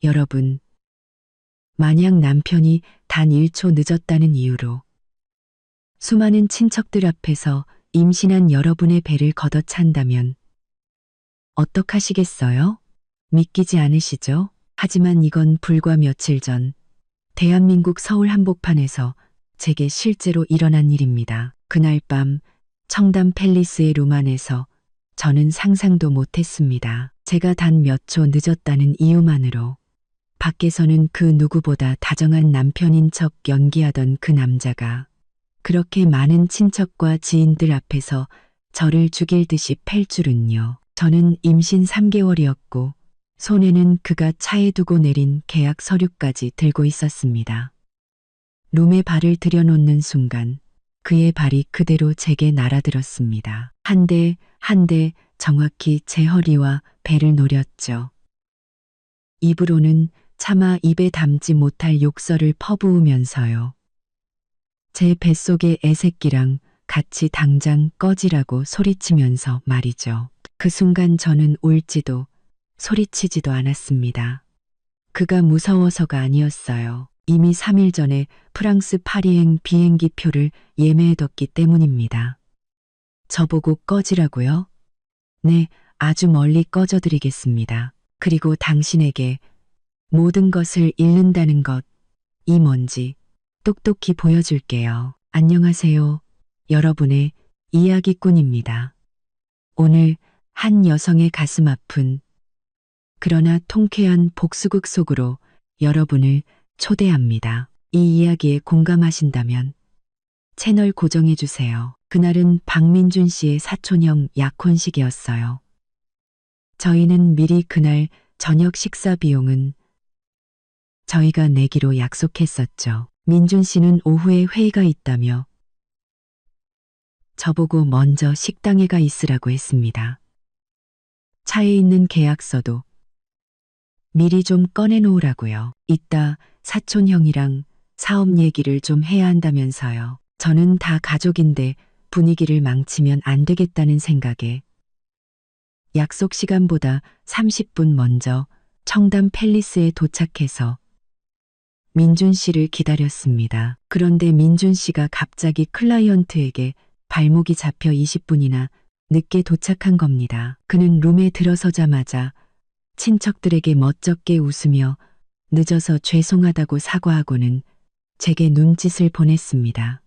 여러분, 만약 남편이 단 1초 늦었다는 이유로 수많은 친척들 앞에서 임신한 여러분의 배를 걷어찬다면 어떡하시겠어요? 믿기지 않으시죠? 하지만 이건 불과 며칠 전 대한민국 서울 한복판에서 제게 실제로 일어난 일입니다. 그날 밤 청담 팰리스의 룸 안에서 저는 상상도 못했습니다. 제가 단 몇 초 늦었다는 이유만으로 밖에서는 그 누구보다 다정한 남편인 척 연기하던 그 남자가 그렇게 많은 친척과 지인들 앞에서 저를 죽일 듯이 팰 줄은요. 저는 임신 3개월이었고 손에는 그가 차에 두고 내린 계약 서류까지 들고 있었습니다. 룸에 발을 들여놓는 순간 그의 발이 그대로 제게 날아들었습니다. 한 대 한 대 정확히 제 허리와 배를 노렸죠. 입으로는 차마 입에 담지 못할 욕설을 퍼부으면서요. 제 뱃속의 애새끼랑 같이 당장 꺼지라고 소리치면서 말이죠. 그 순간 저는 울지도 소리치지도 않았습니다. 그가 무서워서가 아니었어요. 이미 3일 전에 프랑스 파리행 비행기 표를 예매해뒀기 때문입니다. 저보고 꺼지라고요? 네, 아주 멀리 꺼져드리겠습니다. 그리고 당신에게 모든 것을 잃는다는 것, 이 뭔지 똑똑히 보여줄게요. 안녕하세요. 여러분의 이야기꾼입니다. 오늘 한 여성의 가슴 아픈 그러나 통쾌한 복수극 속으로 여러분을 초대합니다. 이 이야기에 공감하신다면 채널 고정해주세요. 그날은 박민준 씨의 사촌형 약혼식이었어요. 저희는 미리 그날 저녁 식사 비용은 저희가 내기로 약속했었죠. 민준 씨는 오후에 회의가 있다며 저보고 먼저 식당에 가 있으라고 했습니다. 차에 있는 계약서도 미리 좀 꺼내놓으라고요. 이따 사촌 형이랑 사업 얘기를 좀 해야 한다면서요. 저는 다 가족인데 분위기를 망치면 안 되겠다는 생각에 약속 시간보다 30분 먼저 청담 팰리스에 도착해서 민준 씨를 기다렸습니다. 그런데 민준 씨가 갑자기 클라이언트에게 발목이 잡혀 20분이나 늦게 도착한 겁니다. 그는 룸에 들어서자마자 친척들에게 멋쩍게 웃으며 늦어서 죄송하다고 사과하고는 제게 눈짓을 보냈습니다.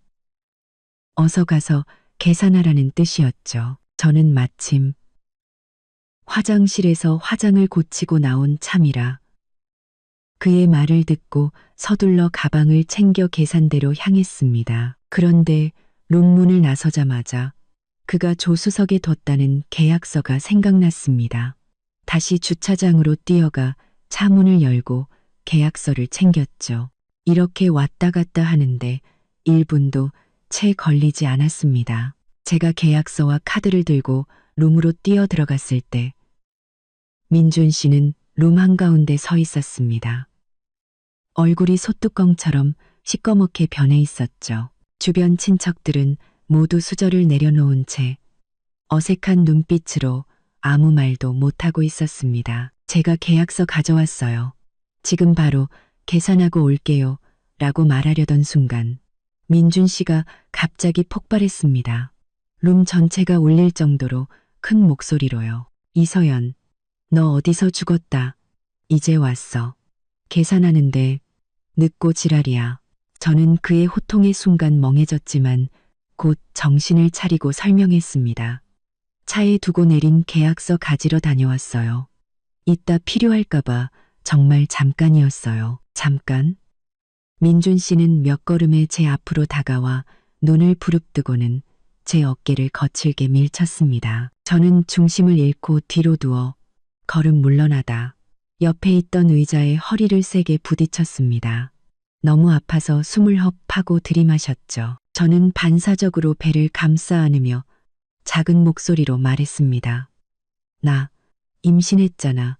어서 가서 계산하라는 뜻이었죠. 저는 마침 화장실에서 화장을 고치고 나온 참이라 그의 말을 듣고 서둘러 가방을 챙겨 계산대로 향했습니다. 그런데 룸문을 나서자마자 그가 조수석에 뒀다는 계약서가 생각났습니다. 다시 주차장으로 뛰어가 차 문을 열고 계약서를 챙겼죠. 이렇게 왔다 갔다 하는데 1분도 채 걸리지 않았습니다. 제가 계약서와 카드를 들고 룸으로 뛰어 들어갔을 때 민준 씨는 룸 한가운데 서 있었습니다. 얼굴이 소뚜껑처럼 시꺼멓게 변해 있었죠. 주변 친척들은 모두 수저를 내려놓은 채 어색한 눈빛으로 아무 말도 못하고 있었습니다. 제가 계약서 가져왔어요. 지금 바로 계산하고 올게요. 라고 말하려던 순간 민준 씨가 갑자기 폭발했습니다. 룸 전체가 울릴 정도로 큰 목소리로요. 이서연, 너 어디서 죽었다. 이제 왔어. 계산하는데 늦고 지랄이야. 저는 그의 호통의 순간 멍해졌지만 곧 정신을 차리고 설명했습니다. 차에 두고 내린 계약서 가지러 다녀왔어요. 이따 필요할까봐 정말 잠깐이었어요. 잠깐? 민준 씨는 몇 걸음에 제 앞으로 다가와 눈을 부릅뜨고는 제 어깨를 거칠게 밀쳤습니다. 저는 중심을 잃고 뒤로 누워 걸음 물러나다 옆에 있던 의자에 허리를 세게 부딪혔습니다. 너무 아파서 숨을 헙하고 들이마셨죠. 저는 반사적으로 배를 감싸 안으며 작은 목소리로 말했습니다. 나 임신했잖아.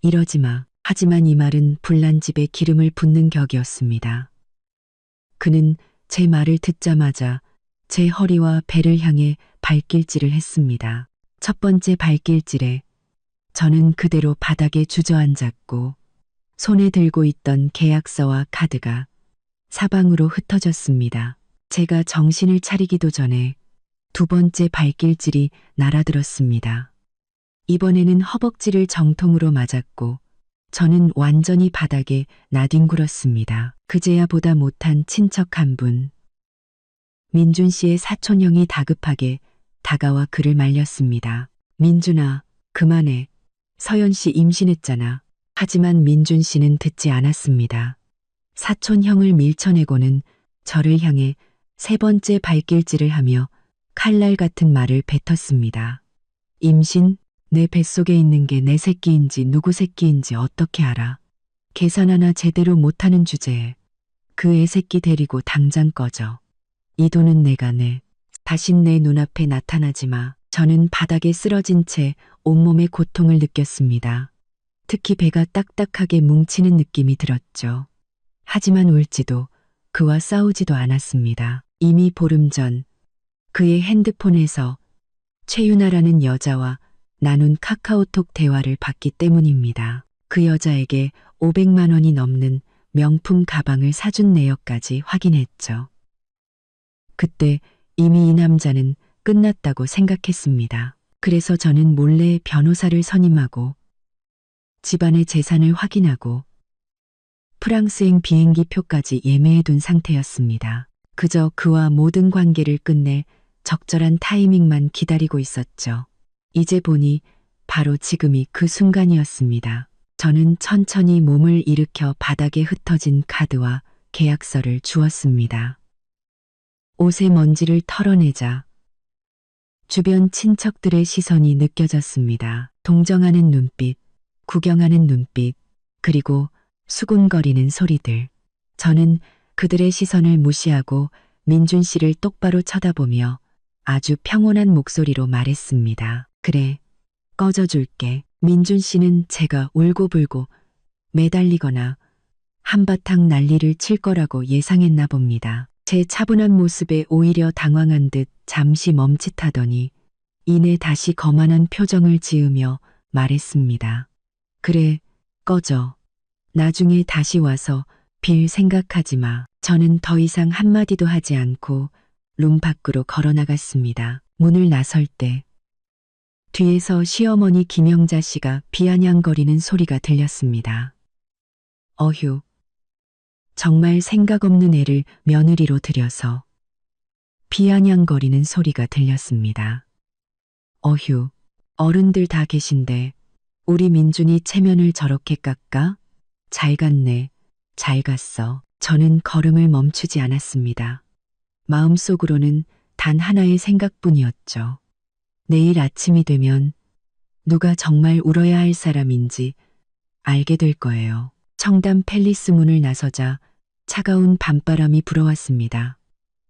이러지 마. 하지만 이 말은 불난 집에 기름을 붓는 격이었습니다. 그는 제 말을 듣자마자 제 허리와 배를 향해 발길질을 했습니다. 첫 번째 발길질에 저는 그대로 바닥에 주저앉았고 손에 들고 있던 계약서와 카드가 사방으로 흩어졌습니다. 제가 정신을 차리기도 전에 두 번째 발길질이 날아들었습니다. 이번에는 허벅지를 정통으로 맞았고 저는 완전히 바닥에 나뒹굴었습니다. 그제야 보다 못한 친척 한 분. 민준 씨의 사촌형이 다급하게 다가와 그를 말렸습니다. 민준아, 그만해. 서연 씨 임신했잖아. 하지만 민준 씨는 듣지 않았습니다. 사촌형을 밀쳐내고는 저를 향해 세 번째 발길질을 하며 칼날 같은 말을 뱉었습니다. 임신? 내 뱃속에 있는 게 내 새끼인지 누구 새끼인지 어떻게 알아? 계산 하나 제대로 못하는 주제에 그 애새끼 데리고 당장 꺼져. 이 돈은 내가 내. 다신 내 눈앞에 나타나지 마. 저는 바닥에 쓰러진 채 온몸의 고통을 느꼈습니다. 특히 배가 딱딱하게 뭉치는 느낌이 들었죠. 하지만 울지도 그와 싸우지도 않았습니다. 이미 보름 전 그의 핸드폰에서 최유나라는 여자와 나눈 카카오톡 대화를 봤기 때문입니다. 그 여자에게 500만 원이 넘는 명품 가방을 사준 내역까지 확인했죠. 그때 이미 이 남자는 끝났다고 생각했습니다. 그래서 저는 몰래 변호사를 선임하고 집안의 재산을 확인하고 프랑스행 비행기 표까지 예매해둔 상태였습니다. 그저 그와 모든 관계를 끝낼 적절한 타이밍만 기다리고 있었죠. 이제 보니 바로 지금이 그 순간이었습니다. 저는 천천히 몸을 일으켜 바닥에 흩어진 카드와 계약서를 주웠습니다. 옷의 먼지를 털어내자 주변 친척들의 시선이 느껴졌습니다. 동정하는 눈빛, 구경하는 눈빛, 그리고 수군거리는 소리들. 저는 그들의 시선을 무시하고 민준 씨를 똑바로 쳐다보며 아주 평온한 목소리로 말했습니다. 그래, 꺼져줄게. 민준 씨는 제가 울고불고 매달리거나 한바탕 난리를 칠 거라고 예상했나 봅니다. 제 차분한 모습에 오히려 당황한 듯 잠시 멈칫하더니 이내 다시 거만한 표정을 지으며 말했습니다. 그래, 꺼져. 나중에 다시 와서 빌 생각하지 마. 저는 더 이상 한마디도 하지 않고 룸 밖으로 걸어 나갔습니다. 문을 나설 때 뒤에서 시어머니 김영자 씨가 비아냥거리는 소리가 들렸습니다. 어휴, 정말 생각 없는 애를 며느리로 들여서 비아냥거리는 소리가 들렸습니다. 어휴, 어른들 다 계신데 우리 민준이 체면을 저렇게 깎아? 잘 갔네, 잘 갔어. 저는 걸음을 멈추지 않았습니다. 마음속으로는 단 하나의 생각뿐이었죠. 내일 아침이 되면 누가 정말 울어야 할 사람인지 알게 될 거예요. 청담 팰리스 문을 나서자 차가운 밤바람이 불어왔습니다.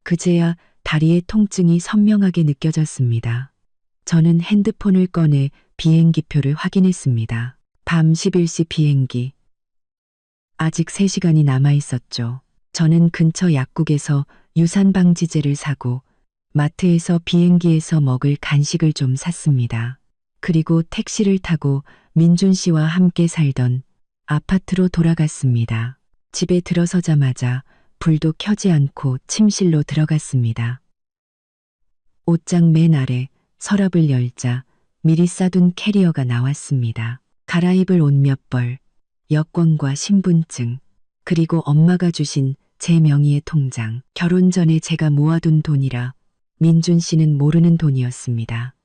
그제야 다리의 통증이 선명하게 느껴졌습니다. 저는 핸드폰을 꺼내 비행기표를 확인했습니다. 밤 11시 비행기. 아직 3시간이 남아 있었죠. 저는 근처 약국에서 유산방지제를 사고 마트에서 비행기에서 먹을 간식을 좀 샀습니다. 그리고 택시를 타고 민준 씨와 함께 살던 아파트로 돌아갔습니다. 집에 들어서자마자 불도 켜지 않고 침실로 들어갔습니다. 옷장 맨 아래 서랍을 열자 미리 싸둔 캐리어가 나왔습니다. 갈아입을 옷 몇 벌, 여권과 신분증, 그리고 엄마가 주신 제 명의의 통장. 결혼 전에 제가 모아둔 돈이라 민준 씨는 모르는 돈이었습니다.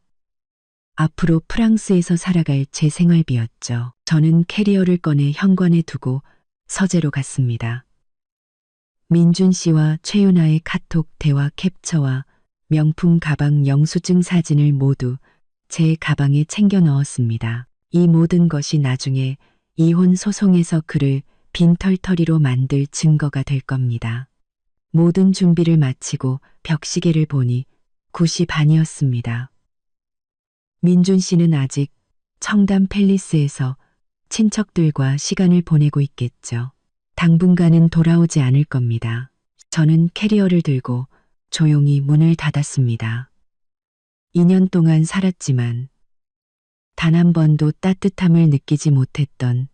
앞으로 프랑스에서 살아갈 제 생활비였죠. 저는 캐리어를 꺼내 현관에 두고 서재로 갔습니다. 민준 씨와 최윤아의 카톡 대화 캡처와 명품 가방 영수증 사진을 모두 제 가방에 챙겨 넣었습니다. 이 모든 것이 나중에 이혼 소송에서 그를 빈털터리로 만들 증거가 될 겁니다. 모든 준비를 마치고 벽시계를 보니 9시 반이었습니다. 민준 씨는 아직 청담 팰리스에서 친척들과 시간을 보내고 있겠죠. 당분간은 돌아오지 않을 겁니다. 저는 캐리어를 들고 조용히 문을 닫았습니다. 2년 동안 살았지만 단 한 번도 따뜻함을 느끼지 못했던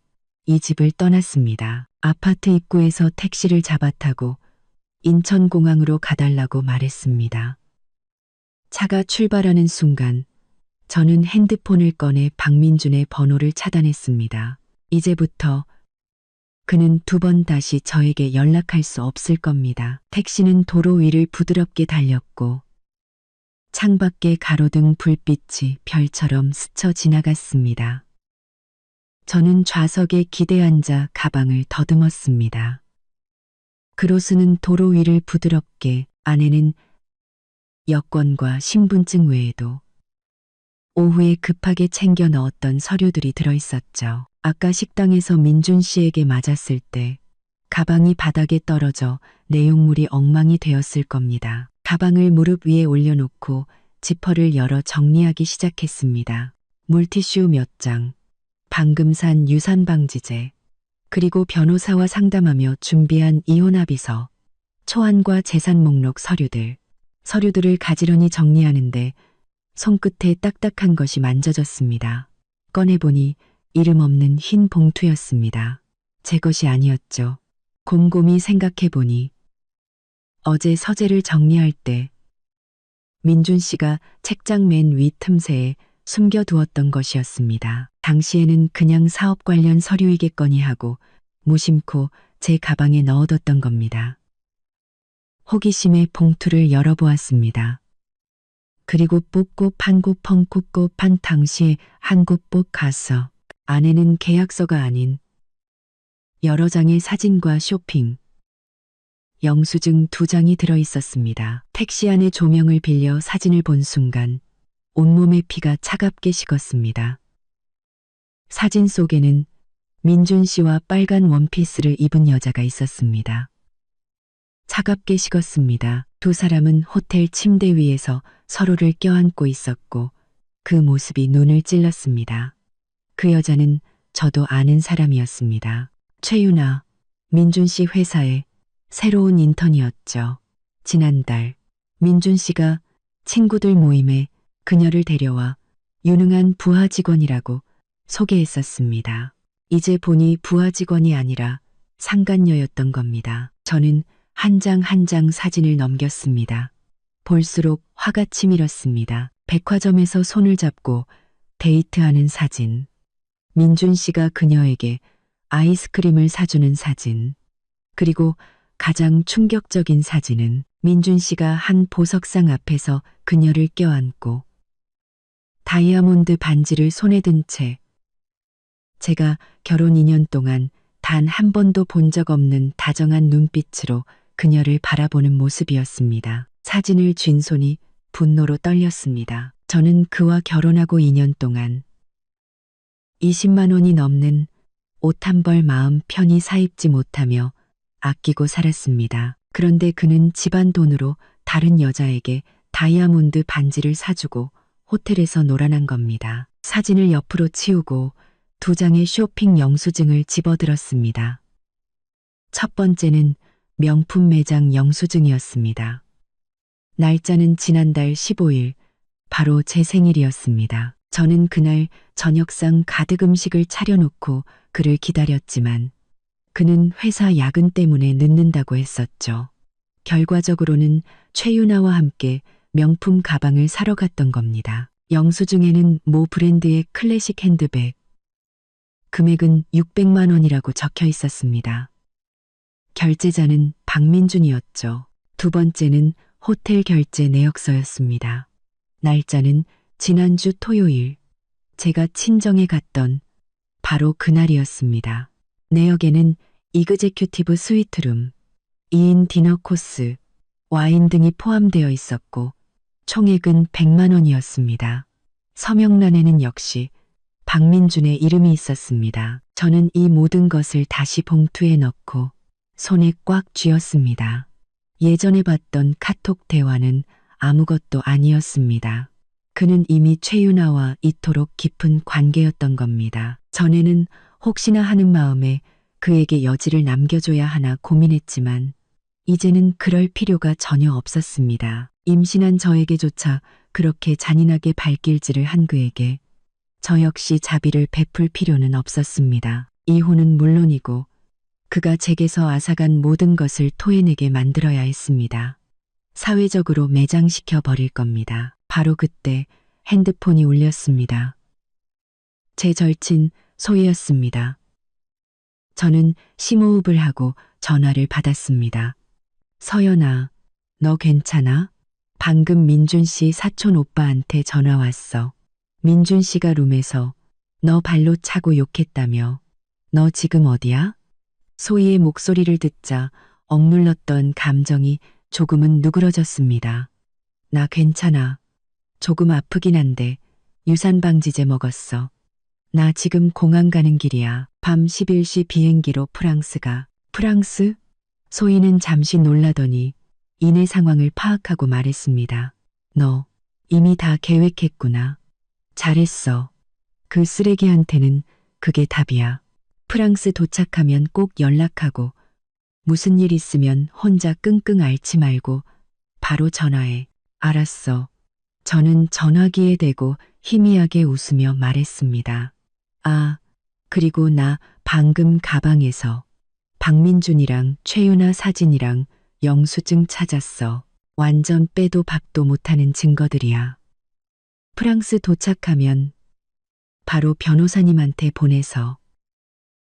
이 집을 떠났습니다. 아파트 입구에서 택시를 잡아 타고 인천공항으로 가달라고 말했습니다. 차가 출발하는 순간 저는 핸드폰을 꺼내 박민준의 번호를 차단했습니다. 이제부터 그는 두 번 다시 저에게 연락할 수 없을 겁니다. 택시는 도로 위를 부드럽게 달렸고 창밖에 가로등 불빛이 별처럼 스쳐 지나갔습니다. 저는 좌석에 기대 앉아 가방을 더듬었습니다. 그로수는 도로 위를 부드럽게, 안에는 여권과 신분증 외에도 오후에 급하게 챙겨 넣었던 서류들이 들어있었죠. 아까 식당에서 민준 씨에게 맞았을 때 가방이 바닥에 떨어져 내용물이 엉망이 되었을 겁니다. 가방을 무릎 위에 올려놓고 지퍼를 열어 정리하기 시작했습니다. 물티슈 몇 장, 방금 산 유산방지제, 그리고 변호사와 상담하며 준비한 이혼합의서, 초안과 재산 목록 서류들을 가지런히 정리하는데 손끝에 딱딱한 것이 만져졌습니다. 꺼내보니 이름 없는 흰 봉투였습니다. 제 것이 아니었죠. 곰곰이 생각해보니 어제 서재를 정리할 때 민준 씨가 책장 맨 위 틈새에 숨겨두었던 것이었습니다. 당시에는 그냥 사업 관련 서류이겠거니 하고 무심코 제 가방에 넣어뒀던 겁니다. 호기심에 봉투를 열어보았습니다. 그리고 뽑고 판고 펑쿠고 판 당시에 한국복 가서 안에는 계약서가 아닌 여러 장의 사진과 쇼핑, 영수증 2장이 들어있었습니다. 택시 안의 조명을 빌려 사진을 본 순간 온몸의 피가 차갑게 식었습니다. 사진 속에는 민준 씨와 빨간 원피스를 입은 여자가 있었습니다. 차갑게 식었습니다. 두 사람은 호텔 침대 위에서 서로를 껴안고 있었고 그 모습이 눈을 찔렀습니다. 그 여자는 저도 아는 사람이었습니다. 최유나, 민준 씨 회사의 새로운 인턴이었죠. 지난달 민준 씨가 친구들 모임에 그녀를 데려와 유능한 부하 직원이라고 소개했었습니다. 이제 보니 부하 직원이 아니라 상간녀였던 겁니다. 저는 한 장 한 장 사진을 넘겼습니다. 볼수록 화가 치밀었습니다. 백화점에서 손을 잡고 데이트하는 사진, 민준 씨가 그녀에게 아이스크림을 사주는 사진, 그리고 가장 충격적인 사진은 민준 씨가 한 보석상 앞에서 그녀를 껴안고 다이아몬드 반지를 손에 든 채 제가 결혼 2년 동안 단 한 번도 본 적 없는 다정한 눈빛으로 그녀를 바라보는 모습이었습니다. 사진을 쥔 손이 분노로 떨렸습니다. 저는 그와 결혼하고 2년 동안 20만 원이 넘는 옷 한 벌 마음 편히 사입지 못하며 아끼고 살았습니다. 그런데 그는 집안 돈으로 다른 여자에게 다이아몬드 반지를 사주고 호텔에서 놀아난 겁니다. 사진을 옆으로 치우고 2장의 쇼핑 영수증을 집어들었습니다. 첫 번째는 명품 매장 영수증이었습니다. 날짜는 지난달 15일, 바로 제 생일이었습니다. 저는 그날 저녁상 가득 음식을 차려놓고 그를 기다렸지만 그는 회사 야근 때문에 늦는다고 했었죠. 결과적으로는 최유나와 함께 명품 가방을 사러 갔던 겁니다. 영수증에는 모 브랜드의 클래식 핸드백, 금액은 600만 원이라고 적혀 있었습니다. 결제자는 박민준이었죠. 두 번째는 호텔 결제 내역서였습니다. 날짜는 지난주 토요일, 제가 친정에 갔던 바로 그날이었습니다. 내역에는 이그제큐티브 스위트룸, 2인 디너 코스, 와인 등이 포함되어 있었고 총액은 100만 원이었습니다. 서명란에는 역시 박민준의 이름이 있었습니다. 저는 이 모든 것을 다시 봉투에 넣고 손에 꽉 쥐었습니다. 예전에 봤던 카톡 대화는 아무것도 아니었습니다. 그는 이미 최유나와 이토록 깊은 관계였던 겁니다. 전에는 혹시나 하는 마음에 그에게 여지를 남겨줘야 하나 고민했지만 이제는 그럴 필요가 전혀 없었습니다. 임신한 저에게조차 그렇게 잔인하게 발길질을 한 그에게 저 역시 자비를 베풀 필요는 없었습니다. 이혼은 물론이고 그가 제게서 앗아간 모든 것을 토해내게 만들어야 했습니다. 사회적으로 매장시켜 버릴 겁니다. 바로 그때 핸드폰이 울렸습니다. 제 절친 소희였습니다. 저는 심호흡을 하고 전화를 받았습니다. 서연아, 너 괜찮아? 방금 민준 씨 사촌 오빠한테 전화 왔어. 민준 씨가 룸에서 너 발로 차고 욕했다며. 너 지금 어디야? 소희의 목소리를 듣자 억눌렀던 감정이 조금은 누그러졌습니다. 나 괜찮아. 조금 아프긴 한데 유산방지제 먹었어. 나 지금 공항 가는 길이야. 밤 11시 비행기로 프랑스가. 프랑스? 소희는 잠시 놀라더니 이내 상황을 파악하고 말했습니다. 너 이미 다 계획했구나. 잘했어. 그 쓰레기한테는 그게 답이야. 프랑스 도착하면 꼭 연락하고 무슨 일 있으면 혼자 끙끙 앓지 말고 바로 전화해. 알았어. 저는 전화기에 대고 희미하게 웃으며 말했습니다. 아, 그리고 나 방금 가방에서 박민준이랑 최윤아 사진이랑 영수증 찾았어. 완전 빼도 박도 못하는 증거들이야. 프랑스 도착하면 바로 변호사님한테 보내서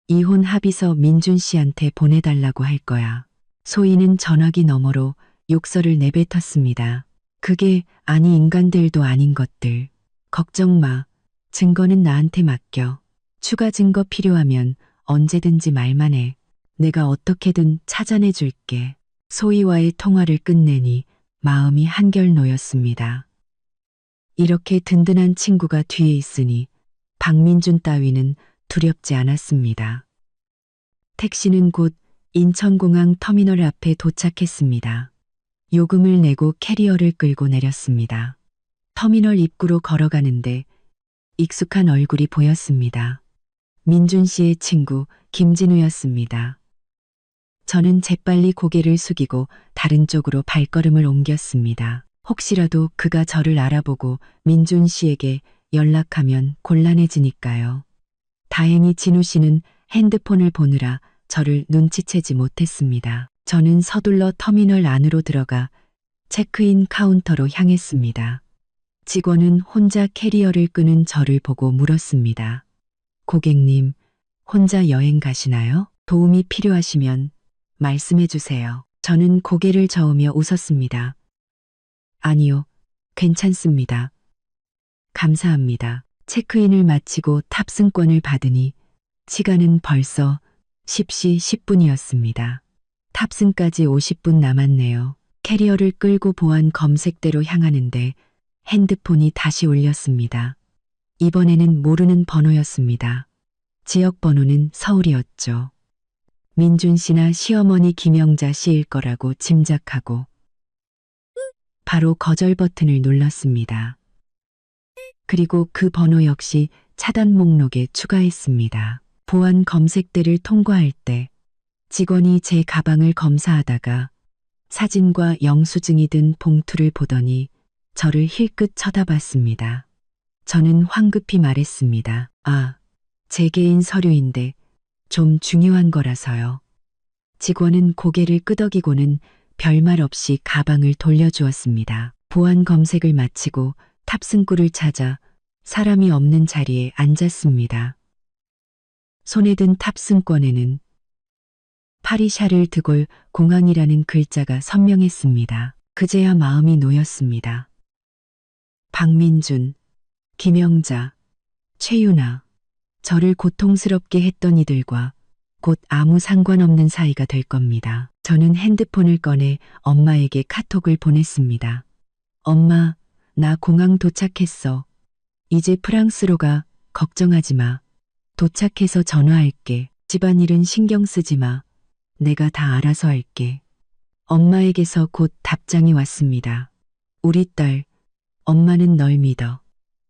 이혼 합의서 민준 씨한테 보내달라고 할 거야. 소희는 전화기 너머로 욕설을 내뱉었습니다. 그게 아니 인간들도 아닌 것들. 걱정 마. 증거는 나한테 맡겨. 추가 증거 필요하면 언제든지 말만 해. 내가 어떻게든 찾아내 줄게. 소희와의 통화를 끝내니 마음이 한결 놓였습니다. 이렇게 든든한 친구가 뒤에 있으니 박민준 따위는 두렵지 않았습니다. 택시는 곧 인천공항 터미널 앞에 도착했습니다. 요금을 내고 캐리어를 끌고 내렸습니다. 터미널 입구로 걸어가는데 익숙한 얼굴이 보였습니다. 민준 씨의 친구 김진우였습니다. 저는 재빨리 고개를 숙이고 다른 쪽으로 발걸음을 옮겼습니다. 혹시라도 그가 저를 알아보고 민준 씨에게 연락하면 곤란해지니까요. 다행히 진우 씨는 핸드폰을 보느라 저를 눈치채지 못했습니다. 저는 서둘러 터미널 안으로 들어가 체크인 카운터로 향했습니다. 직원은 혼자 캐리어를 끄는 저를 보고 물었습니다. 고객님, 혼자 여행 가시나요? 도움이 필요하시면 말씀해 주세요. 저는 고개를 저으며 웃었습니다. 아니요, 괜찮습니다. 감사합니다. 체크인을 마치고 탑승권을 받으니 시간은 벌써 10시 10분이었습니다. 탑승까지 50분 남았네요. 캐리어를 끌고 보안 검색대로 향하는데 핸드폰이 다시 울렸습니다. 이번에는 모르는 번호였습니다. 지역 번호는 서울이었죠. 민준 씨나 시어머니 김영자 씨일 거라고 짐작하고 바로 거절 버튼을 눌렀습니다. 그리고 그 번호 역시 차단 목록에 추가했습니다. 보안 검색대를 통과할 때 직원이 제 가방을 검사하다가 사진과 영수증이 든 봉투를 보더니 저를 힐끗 쳐다봤습니다. 저는 황급히 말했습니다. 아, 제 개인 서류인데 좀 중요한 거라서요. 직원은 고개를 끄덕이고는 별말 없이 가방을 돌려주었습니다. 보안 검색을 마치고 탑승구를 찾아 사람이 없는 자리에 앉았습니다. 손에 든 탑승권에는 파리 샤를 드골 공항이라는 글자가 선명했습니다. 그제야 마음이 놓였습니다. 박민준, 김영자, 최윤아, 저를 고통스럽게 했던 이들과 곧 아무 상관없는 사이가 될 겁니다. 저는 핸드폰을 꺼내 엄마에게 카톡을 보냈습니다. 엄마, 나 공항 도착했어. 이제 프랑스로 가. 걱정하지 마. 도착해서 전화할게. 집안일은 신경 쓰지 마. 내가 다 알아서 할게. 엄마에게서 곧 답장이 왔습니다. 우리 딸, 엄마는 널 믿어.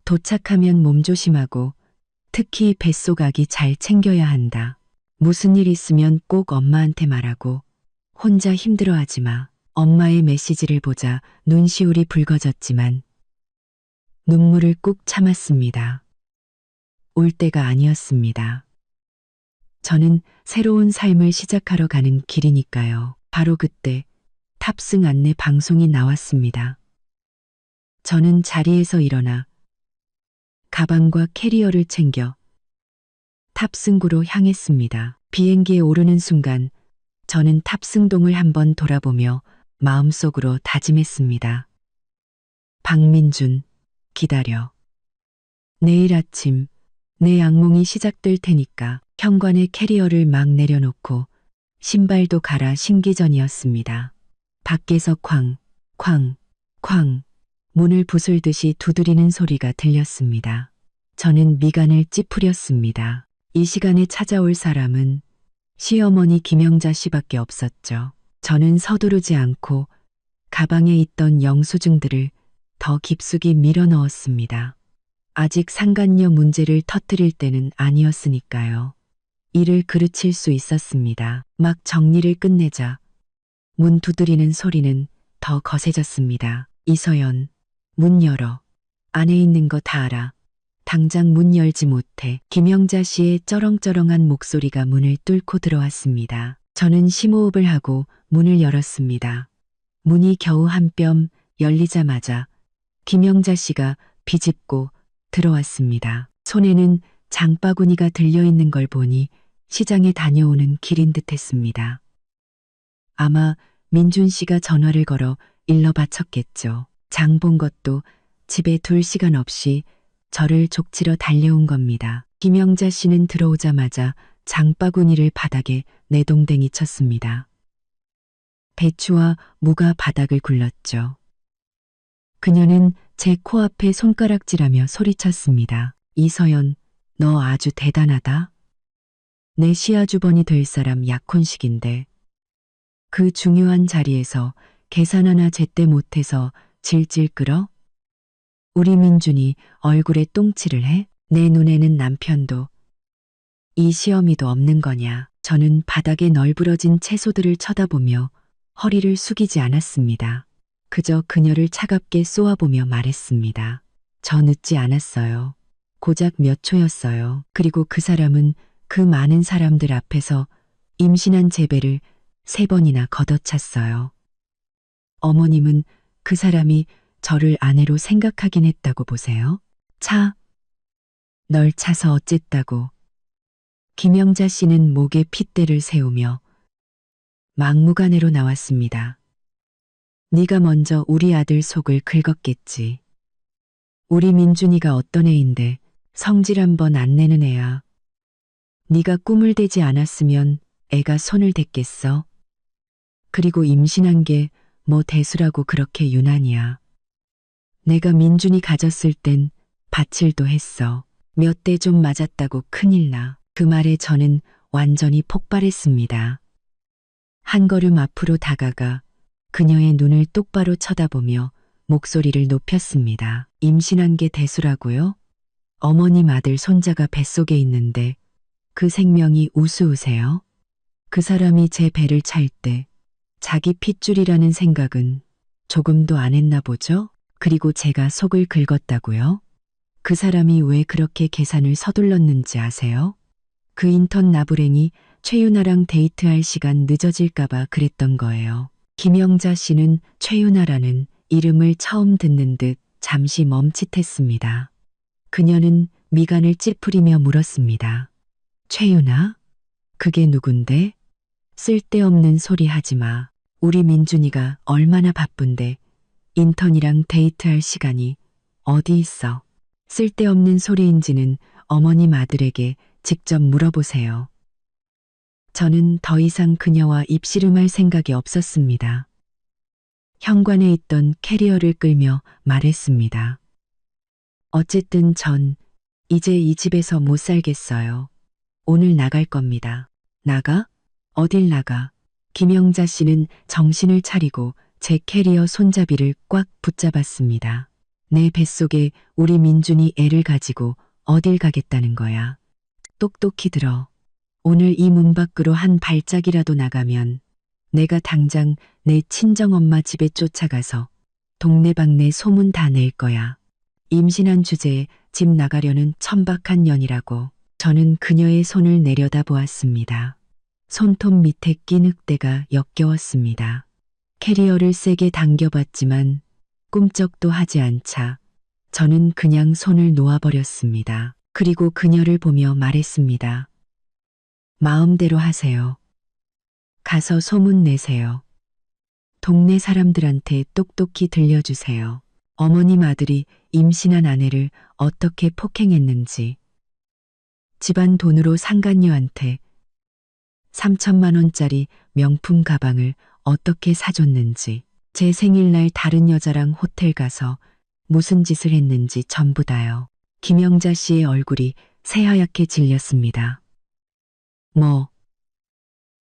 도착하면 몸 조심하고 특히 뱃속 아기 잘 챙겨야 한다. 무슨 일 있으면 꼭 엄마한테 말하고 혼자 힘들어하지 마. 엄마의 메시지를 보자 눈시울이 붉어졌지만 눈물을 꾹 참았습니다. 울 때가 아니었습니다. 저는 새로운 삶을 시작하러 가는 길이니까요. 바로 그때 탑승 안내 방송이 나왔습니다. 저는 자리에서 일어나 가방과 캐리어를 챙겨 탑승구로 향했습니다. 비행기에 오르는 순간 저는 탑승동을 한번 돌아보며 마음속으로 다짐했습니다. 박민준, 기다려. 내일 아침 내 악몽이 시작될 테니까. 현관에 캐리어를 막 내려놓고 신발도 갈아 신기 전이었습니다. 밖에서 쾅, 쾅, 쾅 문을 부술듯이 두드리는 소리가 들렸습니다. 저는 미간을 찌푸렸습니다. 이 시간에 찾아올 사람은 시어머니 김영자 씨밖에 없었죠. 저는 서두르지 않고 가방에 있던 영수증들을 더 깊숙이 밀어 넣었습니다. 아직 상간녀 문제를 터뜨릴 때는 아니었으니까요. 일을 그르칠 수 있었습니다. 막 정리를 끝내자 문 두드리는 소리는 더 거세졌습니다. 이서연, 문 열어. 안에 있는 거 다 알아. 당장 문 열지 못해. 김영자 씨의 쩌렁쩌렁한 목소리가 문을 뚫고 들어왔습니다. 저는 심호흡을 하고 문을 열었습니다. 문이 겨우 한 뼘 열리자마자 김영자 씨가 비집고 들어왔습니다. 손에는 장바구니가 들려있는 걸 보니 시장에 다녀오는 길인 듯했습니다. 아마 민준 씨가 전화를 걸어 일러 바쳤겠죠. 장 본 것도 집에 둘 시간 없이 저를 족치러 달려온 겁니다. 김영자 씨는 들어오자마자 장바구니를 바닥에 내동댕이 쳤습니다. 배추와 무가 바닥을 굴렀죠. 그녀는 제 코앞에 손가락질하며 소리쳤습니다. 이서연, 너 아주 대단하다. 내 시아주번이 될 사람 약혼식인데 그 중요한 자리에서 계산 하나 제때 못해서 질질 끌어? 우리 민준이 얼굴에 똥칠을 해? 내 눈에는 남편도 이 시어미도 없는 거냐. 저는 바닥에 널브러진 채소들을 쳐다보며 허리를 숙이지 않았습니다. 그저 그녀를 차갑게 쏘아보며 말했습니다. 저 늦지 않았어요. 고작 몇 초였어요. 그리고 그 사람은 그 많은 사람들 앞에서 임신한 제배를 3번이나 걷어찼어요. 어머님은 그 사람이 저를 아내로 생각하긴 했다고 보세요. 널 차서 어쨌다고. 김영자 씨는 목에 핏대를 세우며 막무가내로 나왔습니다. 네가 먼저 우리 아들 속을 긁었겠지. 우리 민준이가 어떤 애인데 성질 한번 안 내는 애야. 네가 꿈을 대지 않았으면 애가 손을 댔겠어. 그리고 임신한 게 뭐 대수라고 그렇게 유난이야. 내가 민준이 가졌을 땐 바칠도 했어. 몇 대 좀 맞았다고 큰일 나. 그 말에 저는 완전히 폭발했습니다. 한 걸음 앞으로 다가가 그녀의 눈을 똑바로 쳐다보며 목소리를 높였습니다. 임신한 게 대수라고요? 어머님 아들 손자가 뱃속에 있는데 그 생명이 우스우세요? 그 사람이 제 배를 찰 때 자기 핏줄이라는 생각은 조금도 안 했나 보죠? 그리고 제가 속을 긁었다고요? 그 사람이 왜 그렇게 계산을 서둘렀는지 아세요? 그 인턴 나부랭이 최윤아랑 데이트할 시간 늦어질까봐 그랬던 거예요. 김영자 씨는 최윤아라는 이름을 처음 듣는 듯 잠시 멈칫했습니다. 그녀는 미간을 찌푸리며 물었습니다. 최윤아? 그게 누군데? 쓸데없는 소리 하지 마. 우리 민준이가 얼마나 바쁜데 인턴이랑 데이트할 시간이 어디 있어. 쓸데없는 소리인지는 어머님 아들에게 직접 물어보세요. 저는 더 이상 그녀와 입씨름할 생각이 없었습니다. 현관에 있던 캐리어를 끌며 말했습니다. 어쨌든 전 이제 이 집에서 못 살겠어요. 오늘 나갈 겁니다. 나가? 어딜 나가? 김영자 씨는 정신을 차리고 제 캐리어 손잡이를 꽉 붙잡았습니다. 내 뱃속에 우리 민준이 애를 가지고 어딜 가겠다는 거야. 똑똑히 들어. 오늘 이 문 밖으로 한 발짝이라도 나가면 내가 당장 내 친정엄마 집에 쫓아가서 동네방네 소문 다 낼 거야. 임신한 주제에 집 나가려는 천박한 년이라고. 저는 그녀의 손을 내려다 보았습니다. 손톱 밑에 낀 늑대가 역겨웠습니다. 캐리어를 세게 당겨봤지만 꿈쩍도 하지 않자 저는 그냥 손을 놓아버렸습니다. 그리고 그녀를 보며 말했습니다. 마음대로 하세요. 가서 소문 내세요. 동네 사람들한테 똑똑히 들려주세요. 어머님 아들이 임신한 아내를 어떻게 폭행했는지, 집안 돈으로 상간녀한테 3천만 원짜리 명품 가방을 어떻게 사줬는지, 제 생일날 다른 여자랑 호텔 가서 무슨 짓을 했는지 전부 다요. 김영자 씨의 얼굴이 새하얗게 질렸습니다.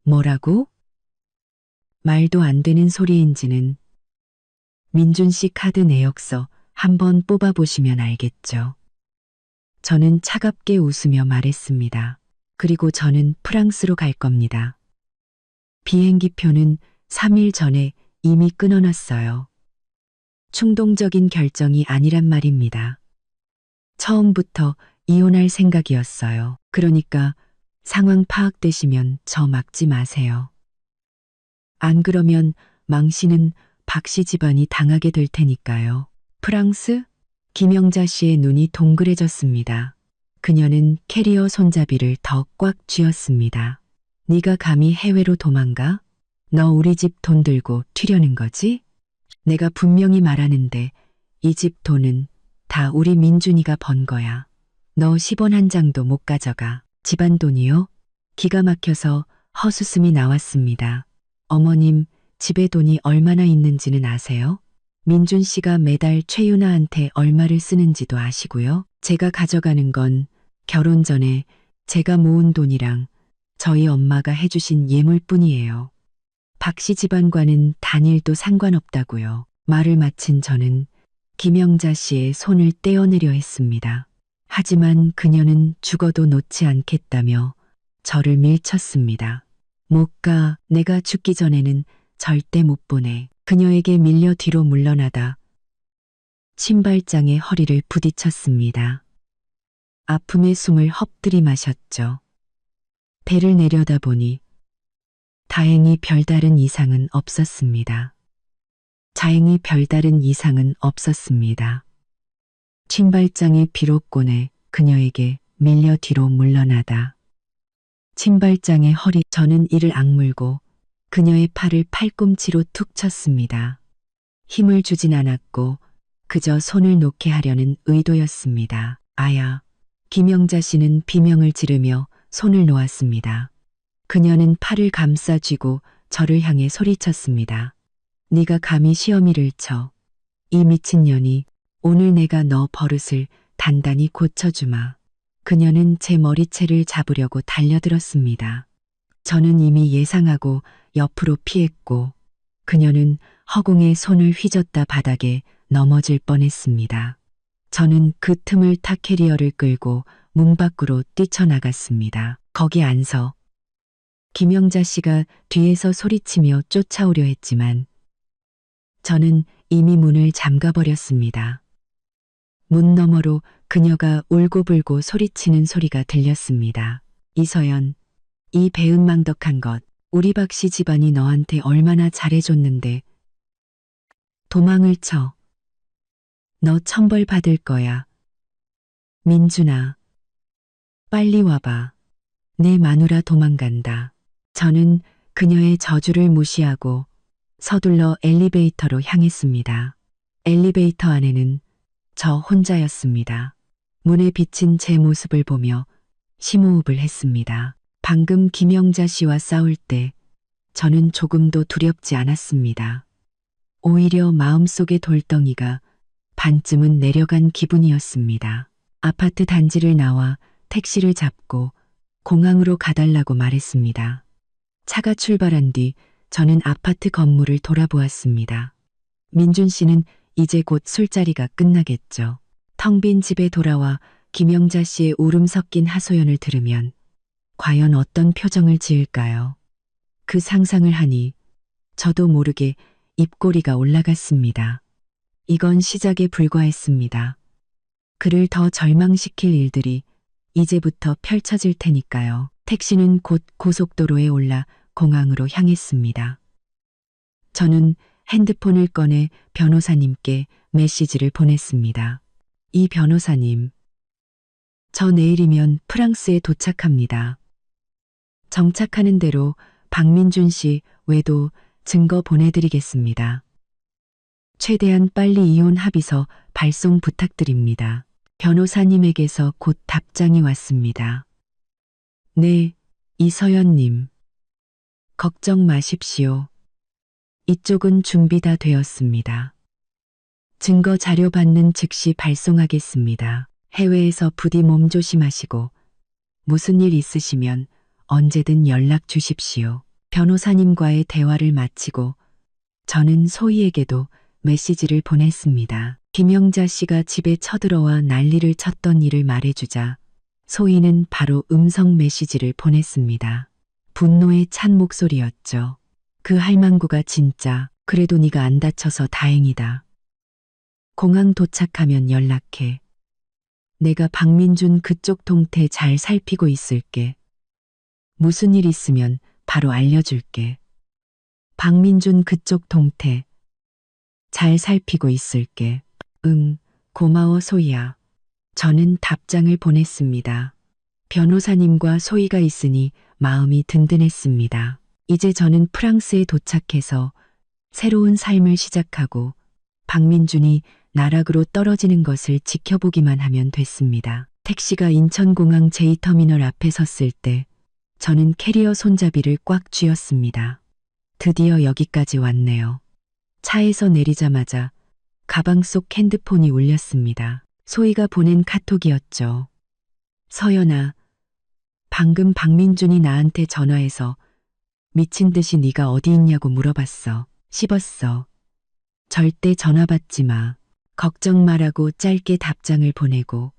뭐라고? 말도 안 되는 소리인지는 민준 씨 카드 내역서 한번 뽑아보시면 알겠죠. 저는 차갑게 웃으며 말했습니다. 그리고 저는 프랑스로 갈 겁니다. 비행기표는 3일 전에 이미 끊어놨어요. 충동적인 결정이 아니란 말입니다. 처음부터 이혼할 생각이었어요. 그러니까 상황 파악되시면 저 막지 마세요. 안 그러면 망신은 박 씨 집안이 당하게 될 테니까요. 프랑스? 김영자 씨의 눈이 동그래졌습니다. 그녀는 캐리어 손잡이를 더 꽉 쥐었습니다. 네가 감히 해외로 도망가? 너 우리 집 돈 들고 튀려는 거지? 내가 분명히 말하는데 이 집 돈은 다 우리 민준이가 번 거야. 너 10원 한 장도 못 가져가. 집안 돈이요? 기가 막혀서 헛웃음이 나왔습니다. 어머님, 집에 돈이 얼마나 있는지는 아세요? 민준 씨가 매달 최윤아한테 얼마를 쓰는지도 아시고요. 제가 가져가는 건 결혼 전에 제가 모은 돈이랑 저희 엄마가 해주신 예물뿐이에요. 박 씨 집안과는 단일도 상관없다고요. 말을 마친 저는 김영자 씨의 손을 떼어내려 했습니다. 하지만 그녀는 죽어도 놓지 않겠다며 저를 밀쳤습니다. 못 가, 내가 죽기 전에는 절대 못 보내. 그녀에게 밀려 뒤로 물러나다 신발장에 허리를 부딪혔습니다. 아픔의 숨을 헛들이 마셨죠. 배를 내려다보니 다행히 별다른 이상은 없었습니다. 다행히 별다른 이상은 없었습니다. 신발장에 비록 꺼내 그녀에게 밀려 뒤로 물러나다 신발장의 허리 저는 이를 악물고 그녀의 팔을 팔꿈치로 툭 쳤습니다. 힘을 주진 않았고 그저 손을 놓게 하려는 의도였습니다. 아야. 김영자 씨는 비명을 지르며 손을 놓았습니다. 그녀는 팔을 감싸 쥐고 저를 향해 소리쳤습니다. 네가 감히 시어미를 쳐. 이 미친년이 오늘 내가 너 버릇을 단단히 고쳐주마. 그녀는 제 머리채를 잡으려고 달려들었습니다. 저는 이미 예상하고 옆으로 피했고 그녀는 허공에 손을 휘젓다 바닥에 넘어질 뻔했습니다. 저는 그 틈을 타 캐리어를 끌고 문 밖으로 뛰쳐나갔습니다. 거기 안 서. 김영자 씨가 뒤에서 소리치며 쫓아오려 했지만 저는 이미 문을 잠가버렸습니다. 문 너머로 그녀가 울고불고 소리치는 소리가 들렸습니다. 이서연, 이 배은망덕한 것, 우리 박 씨 집안이 너한테 얼마나 잘해줬는데 도망을 쳐. 너 천벌 받을 거야. 민준아, 빨리 와봐. 내 마누라 도망간다. 저는 그녀의 저주를 무시하고 서둘러 엘리베이터로 향했습니다. 엘리베이터 안에는 저 혼자였습니다. 문에 비친 제 모습을 보며 심호흡을 했습니다. 방금 김영자 씨와 싸울 때 저는 조금도 두렵지 않았습니다. 오히려 마음속의 돌덩이가 반쯤은 내려간 기분이었습니다. 아파트 단지를 나와 택시를 잡고 공항으로 가달라고 말했습니다. 차가 출발한 뒤 저는 아파트 건물을 돌아보았습니다. 민준 씨는 이제 곧 술자리가 끝나겠죠. 텅 빈 집에 돌아와 김영자 씨의 울음 섞인 하소연을 들으면 과연 어떤 표정을 지을까요? 그 상상을 하니 저도 모르게 입꼬리가 올라갔습니다. 이건 시작에 불과했습니다. 그를 더 절망시킬 일들이 이제부터 펼쳐질 테니까요. 택시는 곧 고속도로에 올라 공항으로 향했습니다. 저는 핸드폰을 꺼내 변호사님께 메시지를 보냈습니다. 이 변호사님, 저 내일이면 프랑스에 도착합니다. 정착하는 대로 박민준 씨 외도 증거 보내드리겠습니다. 최대한 빨리 이혼 합의서 발송 부탁드립니다. 변호사님에게서 곧 답장이 왔습니다. 네, 이서연님. 걱정 마십시오. 이쪽은 준비 다 되었습니다. 증거 자료 받는 즉시 발송하겠습니다. 해외에서 부디 몸 조심하시고 무슨 일 있으시면 언제든 연락 주십시오. 변호사님과의 대화를 마치고 저는 소희에게도 메시지를 보냈습니다. 김영자 씨가 집에 쳐들어와 난리를 쳤던 일을 말해주자 소희는 바로 음성 메시지를 보냈습니다. 분노에 찬 목소리였죠. 그 할망구가 진짜 그래도 네가 안 다쳐서 다행이다. 공항 도착하면 연락해. 내가 박민준 그쪽 동태 잘 살피고 있을게. 무슨 일 있으면 바로 알려줄게. 박민준 그쪽 동태 잘 살피고 있을게. 고마워 소희야. 저는 답장을 보냈습니다. 변호사님과 소희가 있으니 마음이 든든했습니다. 이제 저는 프랑스에 도착해서 새로운 삶을 시작하고 박민준이 나락으로 떨어지는 것을 지켜보기만 하면 됐습니다. 택시가 인천공항 제2터미널 앞에 섰을 때 저는 캐리어 손잡이를 꽉 쥐었습니다. 드디어 여기까지 왔네요. 차에서 내리자마자 가방 속 핸드폰이 울렸습니다. 소희가 보낸 카톡이었죠. 서연아, 방금 박민준이 나한테 전화해서 미친 듯이 네가 어디 있냐고 물어봤어. 씹었어. 절대 전화 받지 마. 걱정 마라고 짧게 답장을 보내고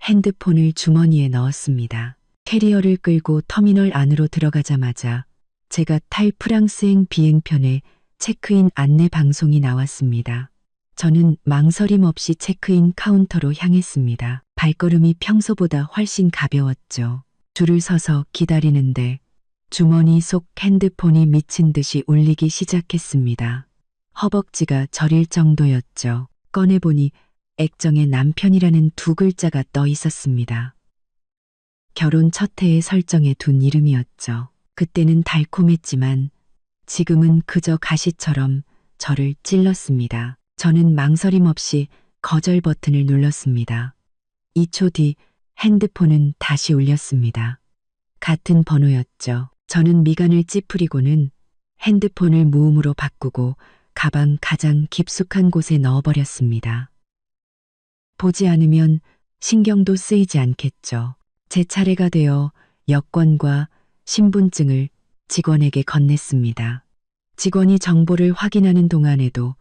핸드폰을 주머니에 넣었습니다. 캐리어를 끌고 터미널 안으로 들어가자마자 제가 탈 프랑스행 비행편에 체크인 안내 방송이 나왔습니다. 저는 망설임 없이 체크인 카운터로 향했습니다. 발걸음이 평소보다 훨씬 가벼웠죠. 줄을 서서 기다리는데 주머니 속 핸드폰이 미친 듯이 울리기 시작했습니다. 허벅지가 저릴 정도였죠. 꺼내보니 액정에 남편이라는 두 글자가 떠 있었습니다. 결혼 첫 해에 설정해 둔 이름이었죠. 그때는 달콤했지만 지금은 그저 가시처럼 저를 찔렀습니다. 저는 망설임 없이 거절 버튼을 눌렀습니다. 2초 뒤 핸드폰은 다시 울렸습니다. 같은 번호였죠. 저는 미간을 찌푸리고는 핸드폰을 무음으로 바꾸고 가방 가장 깊숙한 곳에 넣어버렸습니다. 보지 않으면 신경도 쓰이지 않겠죠. 제 차례가 되어 여권과 신분증을 직원에게 건넸습니다. 직원이 정보를 확인하는 동안에도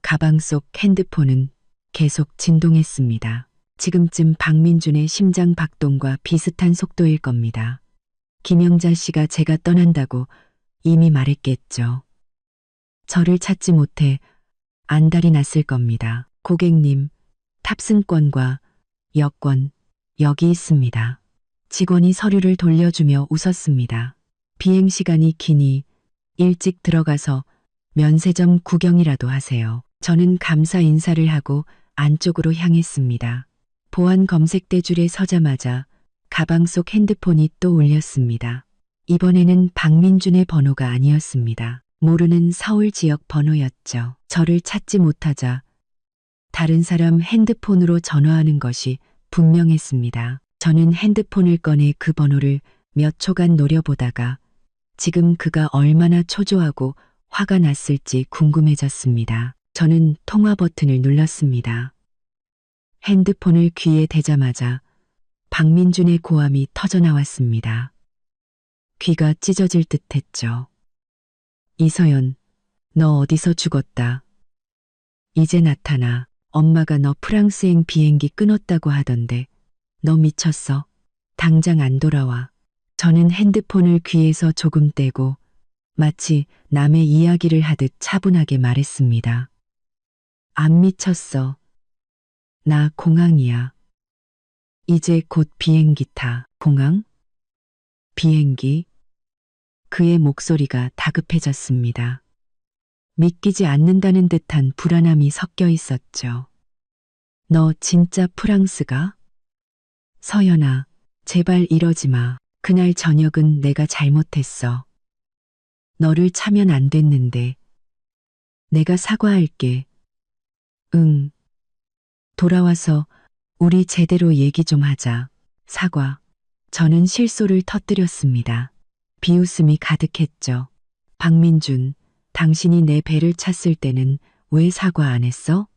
가방 속 핸드폰은 계속 진동했습니다. 지금쯤 박민준의 심장 박동과 비슷한 속도일 겁니다. 김영자 씨가 제가 떠난다고 이미 말했겠죠. 저를 찾지 못해 안달이 났을 겁니다. 고객님, 탑승권과 여권 여기 있습니다. 직원이 서류를 돌려주며 웃었습니다. 비행시간이 기니 일찍 들어가서 면세점 구경이라도 하세요. 저는 감사 인사를 하고 안쪽으로 향했습니다. 보안 검색대 줄에 서자마자 가방 속 핸드폰이 또 울렸습니다. 이번에는 박민준의 번호가 아니었습니다. 모르는 서울 지역 번호였죠. 저를 찾지 못하자 다른 사람 핸드폰으로 전화하는 것이 분명했습니다. 저는 핸드폰을 꺼내 그 번호를 몇 초간 노려보다가 지금 그가 얼마나 초조하고 화가 났을지 궁금해졌습니다. 저는 통화 버튼을 눌렀습니다. 핸드폰을 귀에 대자마자 박민준의 고함이 터져나왔습니다. 귀가 찢어질 듯했죠. 이서연, 너 어디서 죽었다. 이제 나타나. 엄마가 너 프랑스행 비행기 끊었다고 하던데 너 미쳤어? 당장 안 돌아와. 저는 핸드폰을 귀에서 조금 떼고 마치 남의 이야기를 하듯 차분하게 말했습니다. 안 미쳤어. 나 공항이야. 이제 곧 비행기 타. 공항? 비행기? 그의 목소리가 다급해졌습니다. 믿기지 않는다는 듯한 불안함이 섞여 있었죠. 너 진짜 프랑스가? 서연아, 제발 이러지 마. 그날 저녁은 내가 잘못했어. 너를 차면 안 됐는데. 내가 사과할게. 응. 돌아와서 우리 제대로 얘기 좀 하자. 사과. 저는 실소를 터뜨렸습니다. 비웃음이 가득했죠. 박민준, 당신이 내 배를 찼을 때는 왜 사과 안 했어?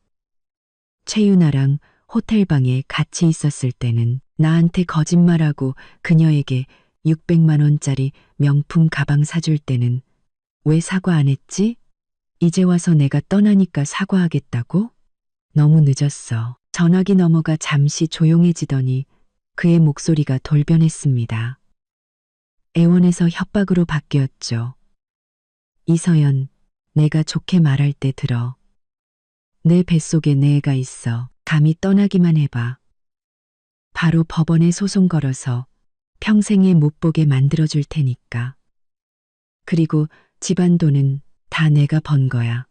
최윤아랑 호텔방에 같이 있었을 때는 나한테 거짓말하고 그녀에게 600만 원짜리 명품 가방 사줄 때는 왜 사과 안 했지? 이제 와서 내가 떠나니까 사과하겠다고? 너무 늦었어. 전화기 너머가 잠시 조용해지더니 그의 목소리가 돌변했습니다. 애원에서 협박으로 바뀌었죠. 이서연, 내가 좋게 말할 때 들어. 내 뱃속에 내 애가 있어. 감히 떠나기만 해봐. 바로 법원에 소송 걸어서 평생에 못 보게 만들어줄 테니까. 그리고 집안 돈은 다 내가 번 거야.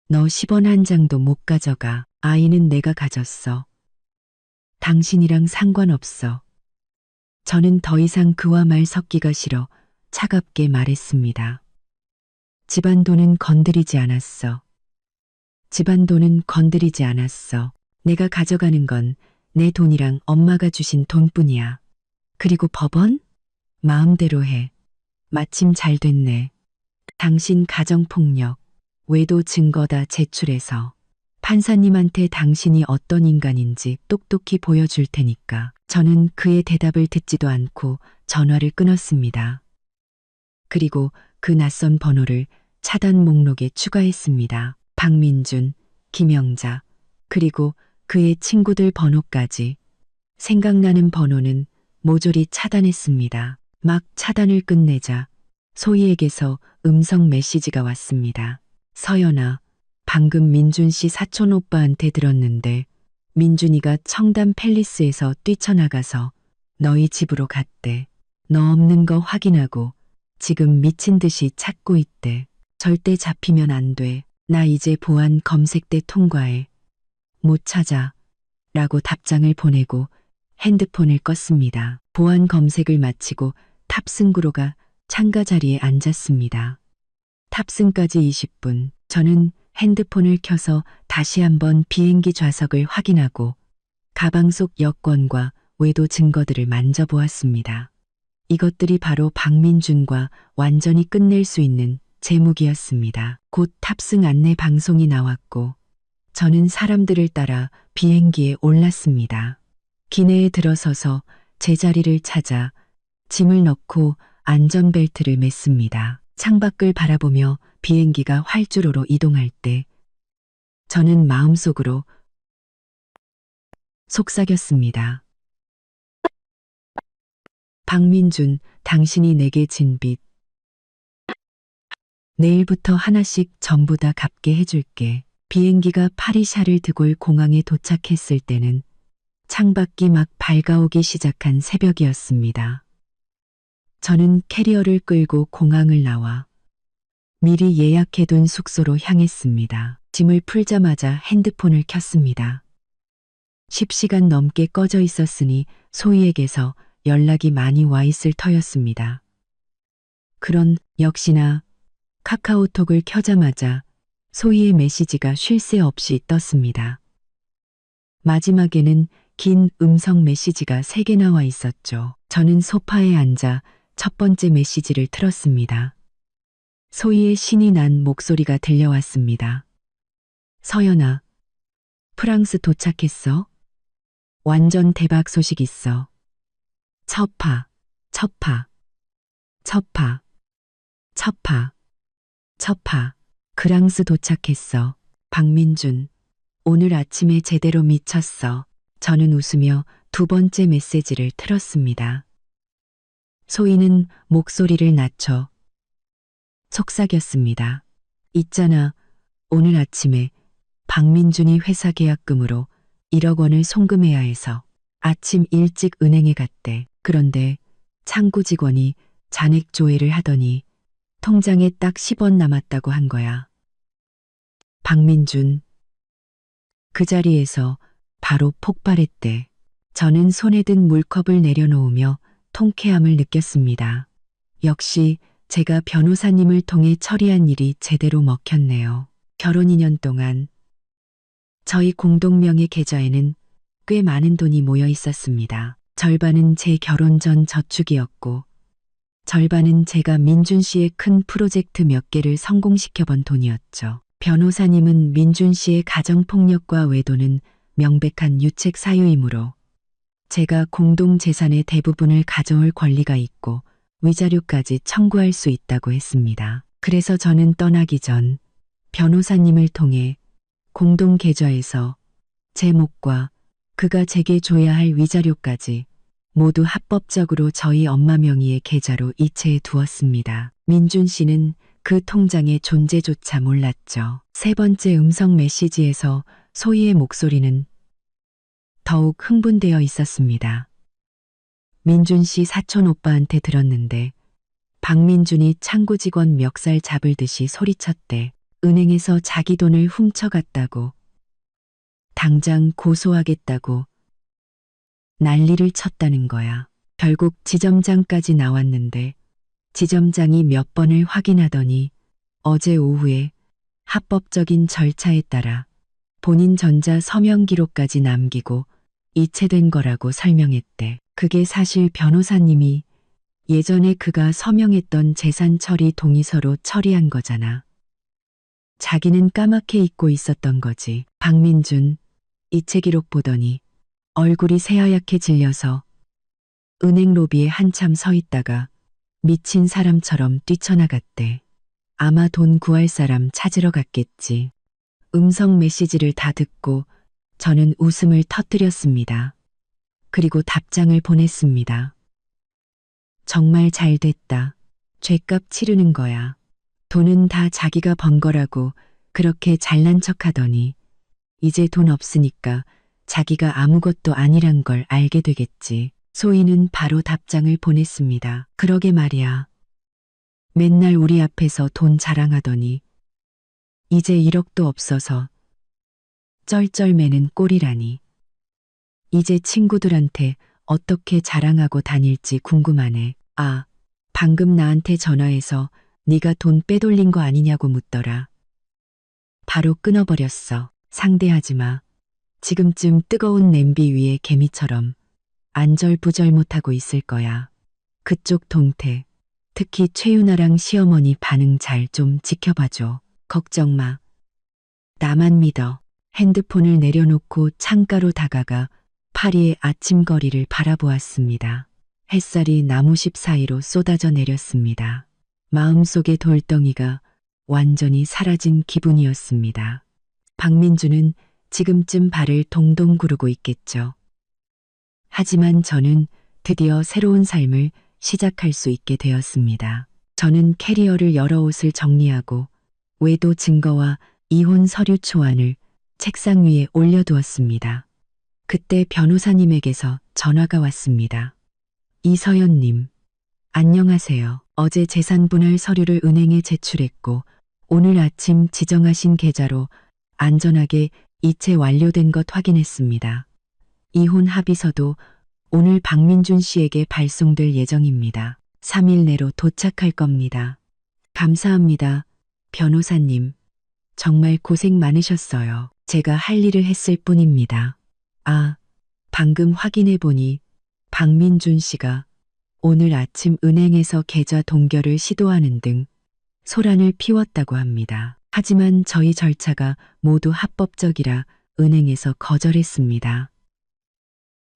너 10원 한 장도 못 가져가. 아이는 내가 가졌어. 당신이랑 상관없어. 저는 더 이상 그와 말 섞기가 싫어 차갑게 말했습니다. 집안 돈은 건드리지 않았어. 집안 돈은 건드리지 않았어. 내가 가져가는 건 내 돈이랑 엄마가 주신 돈뿐이야. 그리고 법원? 마음대로 해. 마침 잘 됐네. 당신 가정폭력, 외도 증거 다 제출해서 판사님한테 당신이 어떤 인간인지 똑똑히 보여줄 테니까. 저는 그의 대답을 듣지도 않고 전화를 끊었습니다. 그리고 그 낯선 번호를 차단 목록에 추가했습니다. 박민준, 김영자, 그리고 그의 친구들 번호까지. 생각나는 번호는 모조리 차단했습니다. 막 차단을 끝내자 소희에게서 음성 메시지가 왔습니다. 서연아, 방금 민준 씨 사촌 오빠한테 들었는데 민준이가 청담 팰리스에서 뛰쳐나가서 너희 집으로 갔대. 너 없는 거 확인하고 지금 미친 듯이 찾고 있대. 절대 잡히면 안 돼. 나 이제 보안 검색대 통과해. 못 찾아. 라고 답장을 보내고 핸드폰을 껐습니다. 보안 검색을 마치고 탑승구로가 창가 자리에 앉았습니다. 탑승까지 20분. 저는 핸드폰을 켜서 다시 한번 비행기 좌석을 확인하고 가방 속 여권과 외도 증거들을 만져보았습니다. 이것들이 바로 박민준과 완전히 끝낼 수 있는 제목이었습니다. 곧 탑승 안내 방송이 나왔고 저는 사람들을 따라 비행기에 올랐습니다. 기내에 들어서서 제자리를 찾아 짐을 넣고 안전벨트를 맸습니다. 창밖을 바라보며 비행기가 활주로로 이동할 때 저는 마음속으로 속삭였습니다. 박민준, 당신이 내게 진 빚. 내일부터 하나씩 전부 다 갚게 해줄게. 비행기가 파리샤를 드골 공항에 도착했을 때는 창밖이 막 밝아오기 시작한 새벽이었습니다. 저는 캐리어를 끌고 공항을 나와 미리 예약해둔 숙소로 향했습니다. 짐을 풀자마자 핸드폰을 켰습니다. 10시간 넘게 꺼져 있었으니 소희에게서 연락이 많이 와 있을 터였습니다. 그런 역시나 카카오톡을 켜자마자 소희의 메시지가 쉴 새 없이 떴습니다. 마지막에는 긴 음성 메시지가 3개 나와 있었죠. 저는 소파에 앉아 첫 번째 메시지를 틀었습니다. 소희의 신이 난 목소리가 들려왔습니다. 서연아, 프랑스 도착했어? 완전 대박 소식 있어. 첫파, 첫파, 첫파, 첫파, 첫파. 프랑스 도착했어. 박민준, 오늘 아침에 제대로 미쳤어. 저는 웃으며 두 번째 메시지를 틀었습니다. 소희는 목소리를 낮춰 속삭였습니다. 있잖아, 오늘 아침에 박민준이 회사 계약금으로 1억 원을 송금해야 해서 아침 일찍 은행에 갔대. 그런데 창구 직원이 잔액 조회를 하더니 통장에 딱 10원 남았다고 한 거야. 박민준, 그 자리에서 바로 폭발했대. 저는 손에 든 물컵을 내려놓으며 통쾌함을 느꼈습니다. 역시 제가 변호사님을 통해 처리한 일이 제대로 먹혔네요. 결혼 2년 동안 저희 공동명의 계좌에는 꽤 많은 돈이 모여 있었습니다. 절반은 제 결혼 전 저축이었고, 절반은 제가 민준 씨의 큰 프로젝트 몇 개를 성공시켜 본 돈이었죠. 변호사님은 민준 씨의 가정폭력과 외도는 명백한 유책 사유이므로 제가 공동재산의 대부분을 가져올 권리가 있고 위자료까지 청구할 수 있다고 했습니다. 그래서 저는 떠나기 전 변호사님을 통해 공동계좌에서 제 몫과 그가 제게 줘야 할 위자료까지 모두 합법적으로 저희 엄마 명의의 계좌로 이체해 두었습니다. 민준 씨는 그 통장의 존재조차 몰랐죠. 세 번째 음성 메시지에서 소희의 목소리는 더욱 흥분되어 있었습니다. 민준 씨 사촌 오빠한테 들었는데 박민준이 창구 직원 멱살 잡을 듯이 소리쳤대. 은행에서 자기 돈을 훔쳐갔다고. 당장 고소하겠다고. 난리를 쳤다는 거야. 결국 지점장까지 나왔는데 지점장이 몇 번을 확인하더니 어제 오후에 합법적인 절차에 따라 본인 전자 서명 기록까지 남기고 이체된 거라고 설명했대. 그게 사실 변호사님이 예전에 그가 서명했던 재산 처리 동의서로 처리한 거잖아. 자기는 까맣게 잊고 있었던 거지. 박민준, 이체 기록 보더니 얼굴이 새하얗게 질려서 은행 로비에 한참 서 있다가 미친 사람처럼 뛰쳐나갔대. 아마 돈 구할 사람 찾으러 갔겠지. 음성 메시지를 다 듣고 저는 웃음을 터뜨렸습니다. 그리고 답장을 보냈습니다. 정말 잘 됐다. 죗값 치르는 거야. 돈은 다 자기가 번 거라고 그렇게 잘난 척하더니 이제 돈 없으니까 자기가 아무것도 아니란 걸 알게 되겠지. 소희는 바로 답장을 보냈습니다. 그러게 말이야. 맨날 우리 앞에서 돈 자랑하더니 이제 1억도 없어서 쩔쩔매는 꼴이라니. 이제 친구들한테 어떻게 자랑하고 다닐지 궁금하네. 아, 방금 나한테 전화해서 네가 돈 빼돌린 거 아니냐고 묻더라. 바로 끊어버렸어. 상대하지 마. 지금쯤 뜨거운 냄비 위에 개미처럼 안절부절 못하고 있을 거야. 그쪽 동태, 특히 최윤아랑 시어머니 반응 잘 좀 지켜봐줘. 걱정 마. 나만 믿어. 핸드폰을 내려놓고 창가로 다가가 파리의 아침 거리를 바라보았습니다. 햇살이 나무십 사이로 쏟아져 내렸습니다. 마음속의 돌덩이가 완전히 사라진 기분이었습니다. 박민주는 지금쯤 발을 동동 구르고 있겠죠. 하지만 저는 드디어 새로운 삶을 시작할 수 있게 되었습니다. 저는 캐리어를 여러 옷을 정리하고 외도 증거와 이혼 서류 초안을 책상 위에 올려두었습니다. 그때 변호사님에게서 전화가 왔습니다. 이서연님, 안녕하세요. 어제 재산분할 서류를 은행에 제출했고 오늘 아침 지정하신 계좌로 안전하게 이체 완료된 것 확인했습니다. 이혼 합의서도 오늘 박민준 씨에게 발송될 예정입니다. 3일 내로 도착할 겁니다. 감사합니다. 변호사님, 정말 고생 많으셨어요. 제가 할 일을 했을 뿐입니다. 아, 방금 확인해 보니 박민준 씨가 오늘 아침 은행에서 계좌 동결을 시도하는 등 소란을 피웠다고 합니다. 하지만 저희 절차가 모두 합법적이라 은행에서 거절했습니다.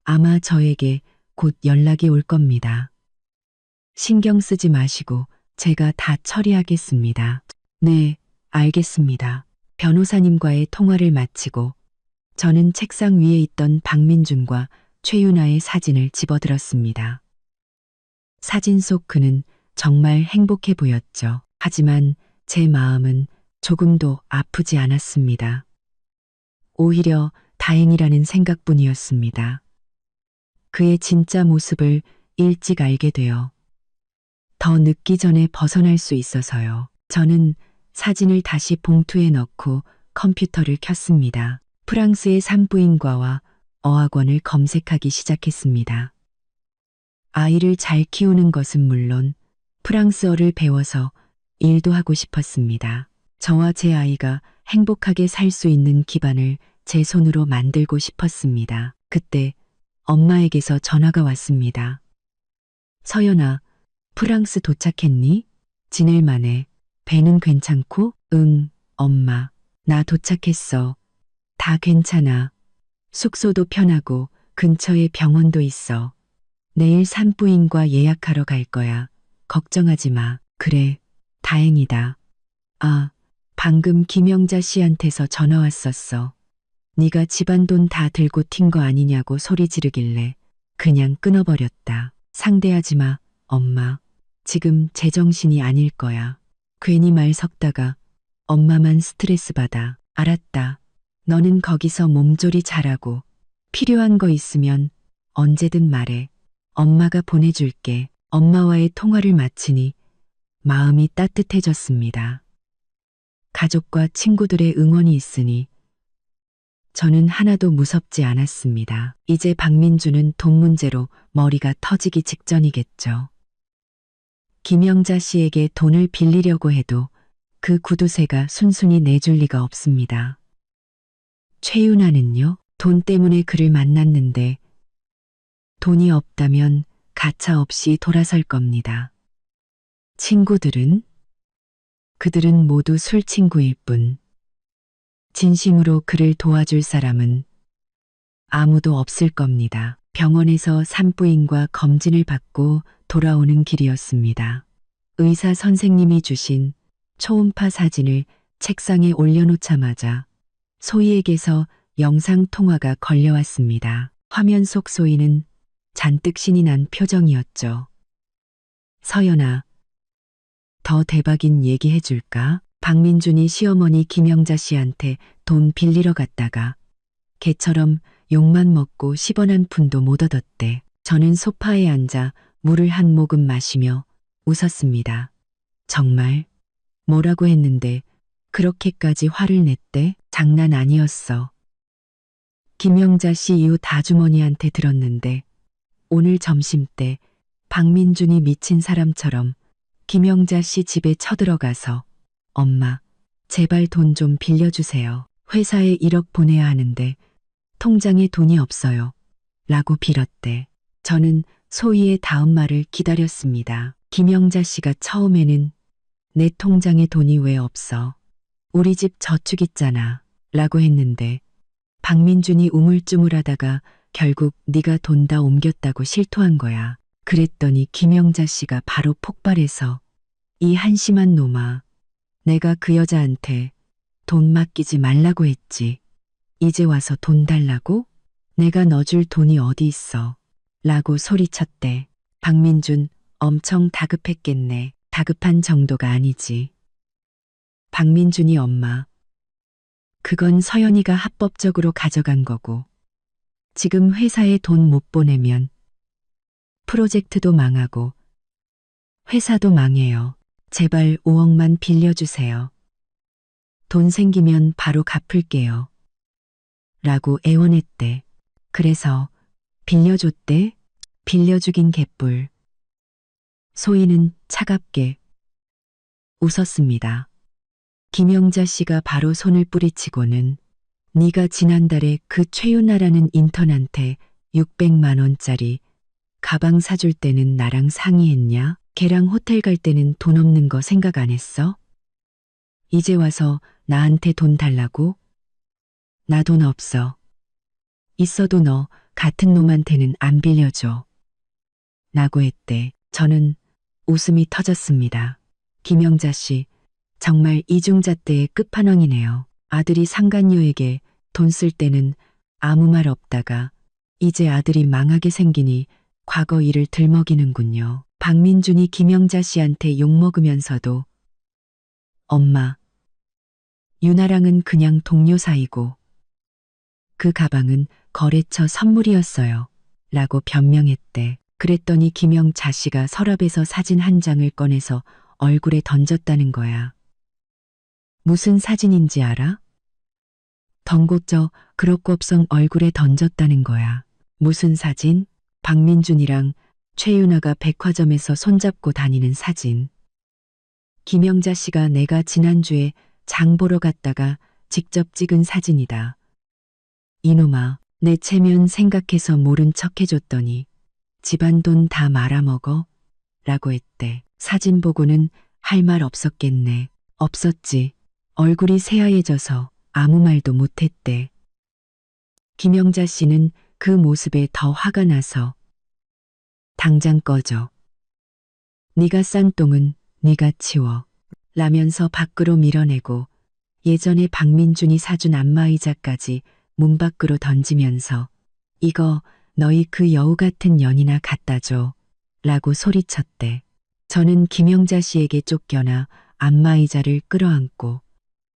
아마 저에게 곧 연락이 올 겁니다. 신경 쓰지 마시고 제가 다 처리하겠습니다. 네, 알겠습니다. 변호사님과의 통화를 마치고 저는 책상 위에 있던 박민준과 최윤아의 사진을 집어들었습니다. 사진 속 그는 정말 행복해 보였죠. 하지만 제 마음은 조금도 아프지 않았습니다. 오히려 다행이라는 생각뿐이었습니다. 그의 진짜 모습을 일찍 알게 되어 더 늦기 전에 벗어날 수 있어서요. 저는 사진을 다시 봉투에 넣고 컴퓨터를 켰습니다. 프랑스의 산부인과와 어학원을 검색하기 시작했습니다. 아이를 잘 키우는 것은 물론 프랑스어를 배워서 일도 하고 싶었습니다. 저와 제 아이가 행복하게 살 수 있는 기반을 제 손으로 만들고 싶었습니다. 그때 엄마에게서 전화가 왔습니다. 서연아, 프랑스 도착했니? 지낼 만해. 배는 괜찮고? 응, 엄마. 나 도착했어. 다 괜찮아. 숙소도 편하고 근처에 병원도 있어. 내일 산부인과 예약하러 갈 거야. 걱정하지 마. 그래, 다행이다. 아, 방금 김영자 씨한테서 전화 왔었어. 네가 집안 돈 다 들고 튄 거 아니냐고 소리 지르길래 그냥 끊어버렸다. 상대하지 마, 엄마. 지금 제정신이 아닐 거야. 괜히 말 섞다가 엄마만 스트레스 받아. 알았다. 너는 거기서 몸조리 잘하고 필요한 거 있으면 언제든 말해. 엄마가 보내줄게. 엄마와의 통화를 마치니 마음이 따뜻해졌습니다. 가족과 친구들의 응원이 있으니 저는 하나도 무섭지 않았습니다. 이제 박민주는 돈 문제로 머리가 터지기 직전이겠죠. 김영자 씨에게 돈을 빌리려고 해도 그 구두쇠가 순순히 내줄 리가 없습니다. 최윤아는요, 돈 때문에 그를 만났는데 돈이 없다면 가차 없이 돌아설 겁니다. 친구들은? 그들은 모두 술친구일 뿐. 진심으로 그를 도와줄 사람은 아무도 없을 겁니다. 병원에서 산부인과 검진을 받고 돌아오는 길이었습니다. 의사 선생님이 주신 초음파 사진을 책상에 올려놓자마자 소희에게서 영상통화가 걸려왔습니다. 화면 속 소희는 잔뜩 신이 난 표정이었죠. 서연아, 더 대박인 얘기 해줄까? 박민준이 시어머니 김영자 씨한테 돈 빌리러 갔다가 개처럼 욕만 먹고 10원 한 푼도 못 얻었대. 저는 소파에 앉아 물을 한 모금 마시며 웃었습니다. 정말? 뭐라고 했는데 그렇게까지 화를 냈대? 장난 아니었어. 김영자 씨 이웃 아주머니한테 들었는데 오늘 점심때 박민준이 미친 사람처럼 김영자 씨 집에 쳐들어가서 엄마, 제발 돈 좀 빌려주세요. 회사에 1억 보내야 하는데 통장에 돈이 없어요. 라고 빌었대. 저는 소희의 다음 말을 기다렸습니다. 김영자 씨가 처음에는 내 통장에 돈이 왜 없어? 우리 집 저축 있잖아. 라고 했는데 박민준이 우물쭈물하다가 결국 네가 돈 다 옮겼다고 실토한 거야. 그랬더니 김영자 씨가 바로 폭발해서 이 한심한 놈아. 내가 그 여자한테 돈 맡기지 말라고 했지. 이제 와서 돈 달라고? 내가 너 줄 돈이 어디 있어. 라고 소리쳤대. 박민준 엄청 다급했겠네. 다급한 정도가 아니지. 박민준이 엄마. 그건 서연이가 합법적으로 가져간 거고. 지금 회사에 돈 못 보내면 프로젝트도 망하고 회사도 망해요. 제발 5억만 빌려주세요. 돈 생기면 바로 갚을게요. 라고 애원했대. 그래서 빌려줬대? 빌려주긴 개뿔. 소희는 차갑게 웃었습니다. 김영자 씨가 바로 손을 뿌리치고는 네가 지난달에 그 최윤아라는 인턴한테 600만 원짜리 가방 사줄 때는 나랑 상의했냐? 걔랑 호텔 갈 때는 돈 없는 거 생각 안 했어? 이제 와서 나한테 돈 달라고? 나 돈 없어. 있어도 너 같은 놈한테는 안 빌려줘. 라고 했대. 저는 웃음이 터졌습니다. 김영자 씨, 정말 이중잣대의 끝판왕이네요. 아들이 상간녀에게 돈 쓸 때는 아무 말 없다가 이제 아들이 망하게 생기니 과거 일을 들먹이는군요. 박민준이 김영자 씨한테 욕먹으면서도 엄마, 유나랑은 그냥 동료 사이고 그 가방은 거래처 선물이었어요. 라고 변명했대. 그랬더니 김영자 씨가 서랍에서 사진 한 장을 꺼내서 얼굴에 던졌다는 거야. 무슨 사진인지 알아? 덩곶저 그럭곱성 얼굴에 던졌다는 거야. 무슨 사진? 박민준이랑 최윤아가 백화점에서 손잡고 다니는 사진. 김영자 씨가 내가 지난주에 장 보러 갔다가 직접 찍은 사진이다. 이놈아, 내 체면 생각해서 모른 척 해줬더니 집안 돈 다 말아먹어? 라고 했대. 사진 보고는 할 말 없었겠네. 없었지. 얼굴이 새하얘져서 아무 말도 못했대. 김영자 씨는 그 모습에 더 화가 나서 당장 꺼져. 네가 싼 똥은 네가 치워. 라면서 밖으로 밀어내고 예전에 박민준이 사준 안마의자까지 문 밖으로 던지면서 이거 너희 그 여우 같은 년이나 갖다 줘. 라고 소리쳤대. 저는 김영자 씨에게 쫓겨나 안마의자를 끌어안고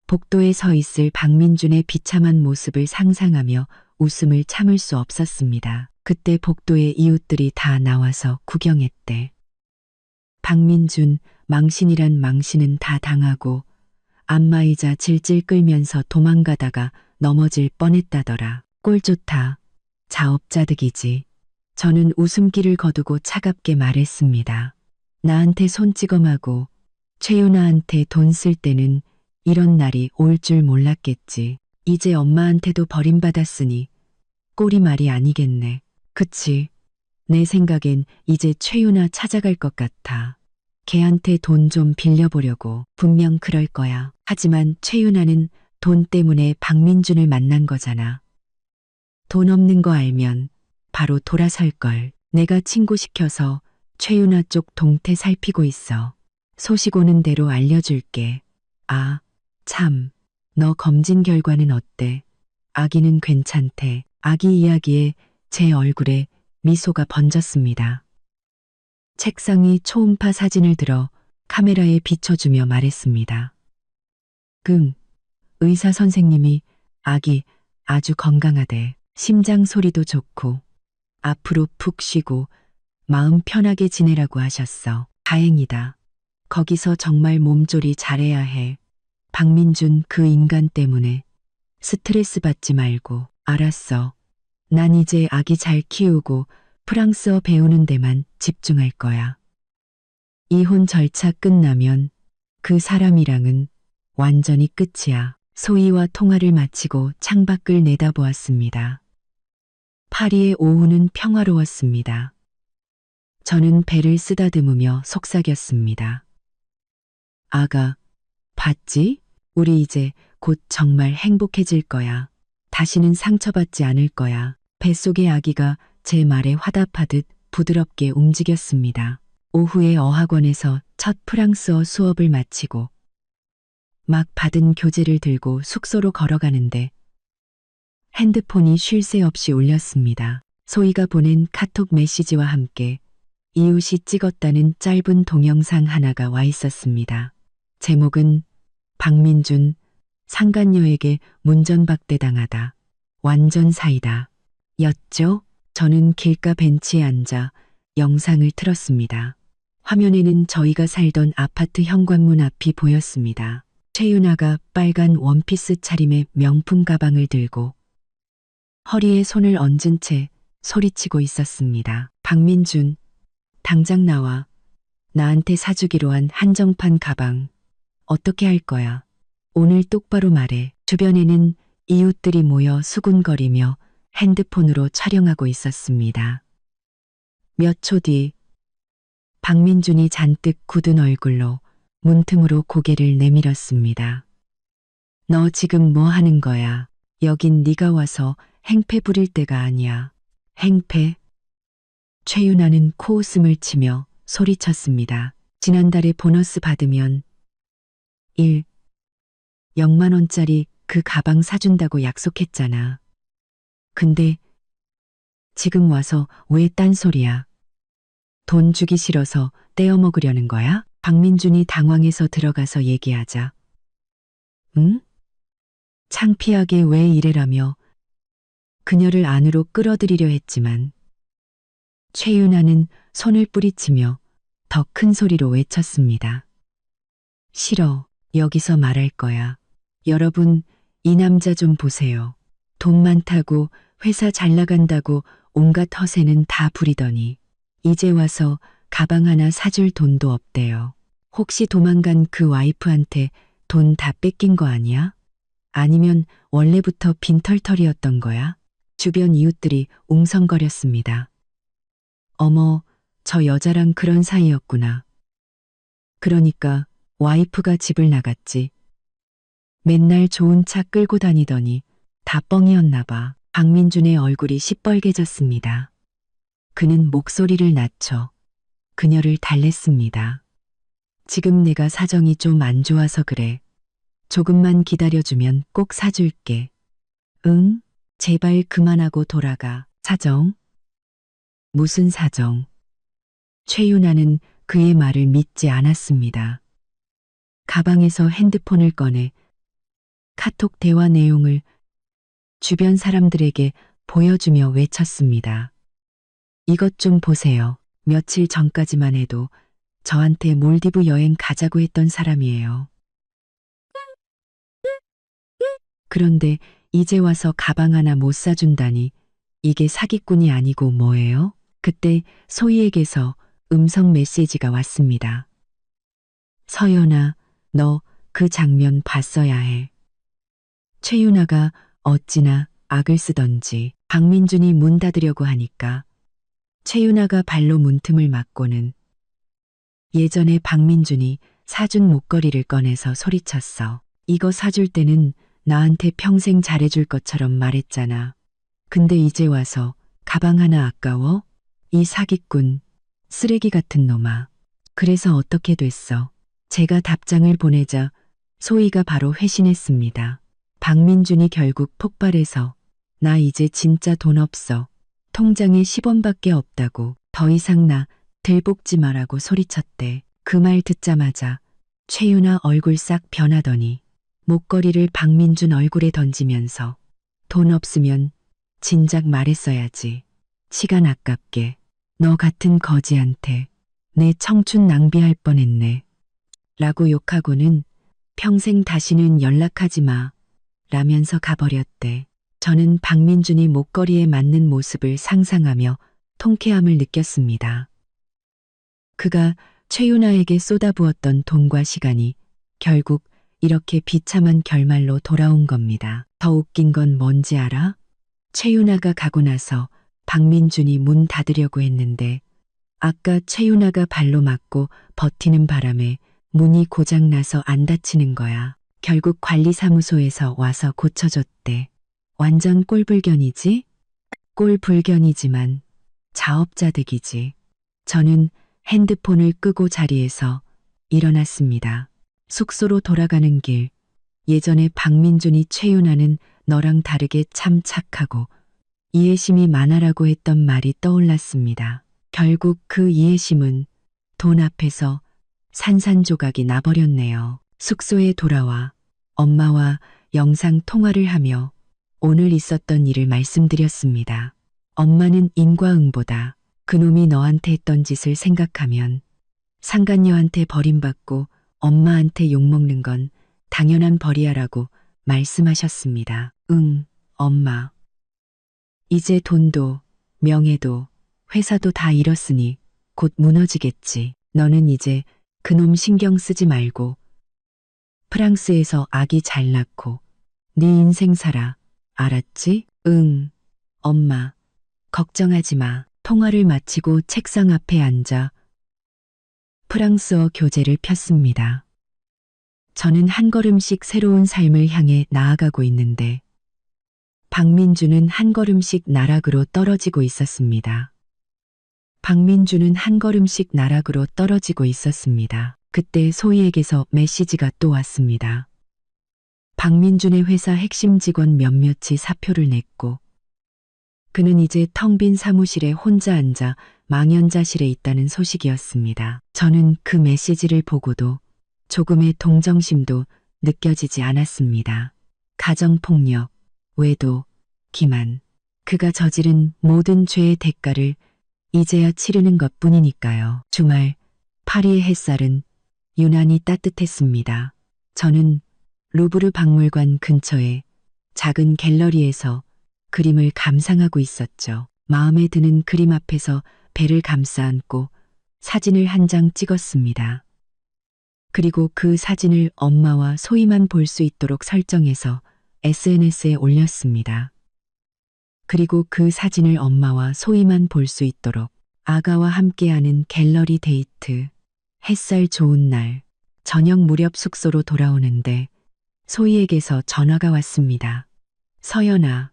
복도에 서 있을 박민준의 비참한 모습을 상상하며 웃음을 참을 수 없었습니다. 그때 복도에 이웃들이 다 나와서 구경했대. 박민준, 망신이란 망신은 다 당하고 안마의자 질질 끌면서 도망가다가 넘어질 뻔했다더라. 꼴 좋다. 자업자득이지. 저는 웃음기를 거두고 차갑게 말했습니다. 나한테 손찌검하고 최윤아한테 돈 쓸 때는 이런 날이 올 줄 몰랐겠지. 이제 엄마한테도 버림받았으니 꼴이 말이 아니겠네. 그치. 내 생각엔 이제 최윤아 찾아갈 것 같아. 걔한테 돈 좀 빌려보려고. 분명 그럴 거야. 하지만 최윤아는 돈 때문에 박민준을 만난 거잖아. 돈 없는 거 알면 바로 돌아설걸. 내가 친구시켜서 최윤아 쪽 동태 살피고 있어. 소식 오는 대로 알려줄게. 아, 참. 너 검진 결과는 어때? 아기는 괜찮대. 아기 이야기에 제 얼굴에 미소가 번졌습니다. 책상 위 초음파 사진을 들어 카메라에 비춰주며 말했습니다. 의사 선생님이 아기 아주 건강하대. 심장 소리도 좋고 앞으로 푹 쉬고 마음 편하게 지내라고 하셨어. 다행이다. 거기서 정말 몸조리 잘해야 해. 박민준 그 인간 때문에 스트레스 받지 말고. 알았어. 난 이제 아기 잘 키우고 프랑스어 배우는 데만 집중할 거야. 이혼 절차 끝나면 그 사람이랑은 완전히 끝이야. 소희와 통화를 마치고 창밖을 내다보았습니다. 파리의 오후는 평화로웠습니다. 저는 배를 쓰다듬으며 속삭였습니다. 아가, 봤지? 우리 이제 곧 정말 행복해질 거야. 다시는 상처받지 않을 거야. 뱃속의 아기가 제 말에 화답하듯 부드럽게 움직였습니다. 오후에 어학원에서 첫 프랑스어 수업을 마치고 막 받은 교재를 들고 숙소로 걸어가는데 핸드폰이 쉴 새 없이 울렸습니다. 소희가 보낸 카톡 메시지와 함께 이웃이 찍었다는 짧은 동영상 하나가 와 있었습니다. 제목은 박민준, 상간녀에게 문전박대당하다. 완전 사이다. 였죠? 저는 길가 벤치에 앉아 영상을 틀었습니다. 화면에는 저희가 살던 아파트 현관문 앞이 보였습니다. 최윤아가 빨간 원피스 차림의 명품 가방을 들고 허리에 손을 얹은 채 소리치고 있었습니다. 박민준, 당장 나와. 나한테 사주기로 한 한정판 가방. 어떻게 할 거야? 오늘 똑바로 말해. 주변에는 이웃들이 모여 수군거리며 핸드폰으로 촬영하고 있었습니다. 몇 초 뒤 박민준이 잔뜩 굳은 얼굴로 문틈으로 고개를 내밀었습니다. 너 지금 뭐 하는 거야? 여긴 네가 와서 행패 부릴 때가 아니야. 행패? 최윤아는 코웃음을 치며 소리쳤습니다. 지난달에 보너스 받으면 0만 원짜리 그 가방 사준다고 약속했잖아. 근데 지금 와서 왜 딴소리야? 돈 주기 싫어서 떼어먹으려는 거야? 박민준이 당황해서 들어가서 얘기하자. 응? 창피하게 왜 이래라며 그녀를 안으로 끌어들이려 했지만 최윤아는 손을 뿌리치며 더 큰 소리로 외쳤습니다. 싫어. 여기서 말할 거야. 여러분, 이 남자 좀 보세요. 돈 많다고 회사 잘 나간다고 온갖 허세는 다 부리더니 이제 와서 가방 하나 사줄 돈도 없대요. 혹시 도망간 그 와이프한테 돈 다 뺏긴 거 아니야? 아니면 원래부터 빈털털이었던 거야? 주변 이웃들이 웅성거렸습니다. 어머, 저 여자랑 그런 사이였구나. 그러니까 와이프가 집을 나갔지. 맨날 좋은 차 끌고 다니더니 다 뻥이었나 봐. 박민준의 얼굴이 시뻘개졌습니다. 그는 목소리를 낮춰 그녀를 달랬습니다. 지금 내가 사정이 좀 안 좋아서 그래. 조금만 기다려주면 꼭 사줄게. 응? 제발 그만하고 돌아가. 사정? 무슨 사정? 최윤아는 그의 말을 믿지 않았습니다. 가방에서 핸드폰을 꺼내 카톡 대화 내용을 주변 사람들에게 보여주며 외쳤습니다. 이것 좀 보세요. 며칠 전까지만 해도 저한테 몰디브 여행 가자고 했던 사람이에요. 그런데 이제 와서 가방 하나 못 사준다니 이게 사기꾼이 아니고 뭐예요? 그때 소희에게서 음성 메시지가 왔습니다. 서연아, 너 그 장면 봤어야 해. 최윤아가 어찌나 악을 쓰던지 박민준이 문 닫으려고 하니까 최윤아가 발로 문틈을 막고는 예전에 박민준이 사준 목걸이를 꺼내서 소리쳤어. 이거 사줄 때는 나한테 평생 잘해줄 것처럼 말했잖아. 근데 이제 와서 가방 하나 아까워? 이 사기꾼, 쓰레기 같은 놈아. 그래서 어떻게 됐어? 제가 답장을 보내자 소희가 바로 회신했습니다. 박민준이 결국 폭발해서 나 이제 진짜 돈 없어. 통장에 10원밖에 없다고 더 이상 나 들볶지 마라고 소리쳤대. 그 말 듣자마자 최윤아 얼굴 싹 변하더니 목걸이를 박민준 얼굴에 던지면서 돈 없으면 진작 말했어야지. 시간 아깝게 너 같은 거지한테 내 청춘 낭비할 뻔했네. 라고 욕하고는 평생 다시는 연락하지 마. 라면서 가버렸대. 저는 박민준이 목걸이에 맞는 모습을 상상하며 통쾌함을 느꼈습니다. 그가 최윤아에게 쏟아부었던 돈과 시간이 결국 이렇게 비참한 결말로 돌아온 겁니다. 더 웃긴 건 뭔지 알아? 최윤아가 가고 나서 박민준이 문 닫으려고 했는데 아까 최윤아가 발로 맞고 버티는 바람에 문이 고장나서 안 닫히는 거야. 결국 관리사무소에서 와서 고쳐줬대. 완전 꼴불견이지? 꼴불견이지만 자업자득이지. 저는 핸드폰을 끄고 자리에서 일어났습니다. 숙소로 돌아가는 길. 예전에 박민준이 최윤아는 너랑 다르게 참 착하고 이해심이 많아라고 했던 말이 떠올랐습니다. 결국 그 이해심은 돈 앞에서 산산조각이 나버렸네요. 숙소에 돌아와 엄마와 영상 통화를 하며 오늘 있었던 일을 말씀드렸습니다. 엄마는 인과응보다 그놈이 너한테 했던 짓을 생각하면 상간녀한테 버림받고 엄마한테 욕먹는 건 당연한 벌이야라고 말씀하셨습니다. 응, 엄마. 이제 돈도 명예도 회사도 다 잃었으니 곧 무너지겠지. 너는 이제 그놈 신경 쓰지 말고 프랑스에서 아기 잘 낳고 네 인생 살아. 알았지? 응, 엄마. 걱정하지 마. 통화를 마치고 책상 앞에 앉아 프랑스어 교재를 폈습니다. 저는 한 걸음씩 새로운 삶을 향해 나아가고 있는데 박민주는 한 걸음씩 나락으로 떨어지고 있었습니다. 박민주는 한 걸음씩 나락으로 떨어지고 있었습니다. 그때 소희에게서 메시지가 또 왔습니다. 박민준의 회사 핵심 직원 몇몇이 사표를 냈고 그는 이제 텅 빈 사무실에 혼자 앉아 망연자실에 있다는 소식이었습니다. 저는 그 메시지를 보고도 조금의 동정심도 느껴지지 않았습니다. 가정폭력, 외도, 기만, 그가 저지른 모든 죄의 대가를 이제야 치르는 것뿐이니까요. 주말 파리의 햇살은 유난히 따뜻했습니다. 저는 루브르 박물관 근처에 작은 갤러리에서 그림을 감상하고 있었죠. 마음에 드는 그림 앞에서 배를 감싸 안고 사진을 한 장 찍었습니다. 그리고 그 사진을 엄마와 소희만 볼 수 있도록 설정해서 SNS에 올렸습니다. 그리고 그 사진을 엄마와 소희만 볼 수 있도록 아가와 함께하는 갤러리 데이트, 햇살 좋은 날, 저녁 무렵 숙소로 돌아오는데 소희에게서 전화가 왔습니다. 서연아,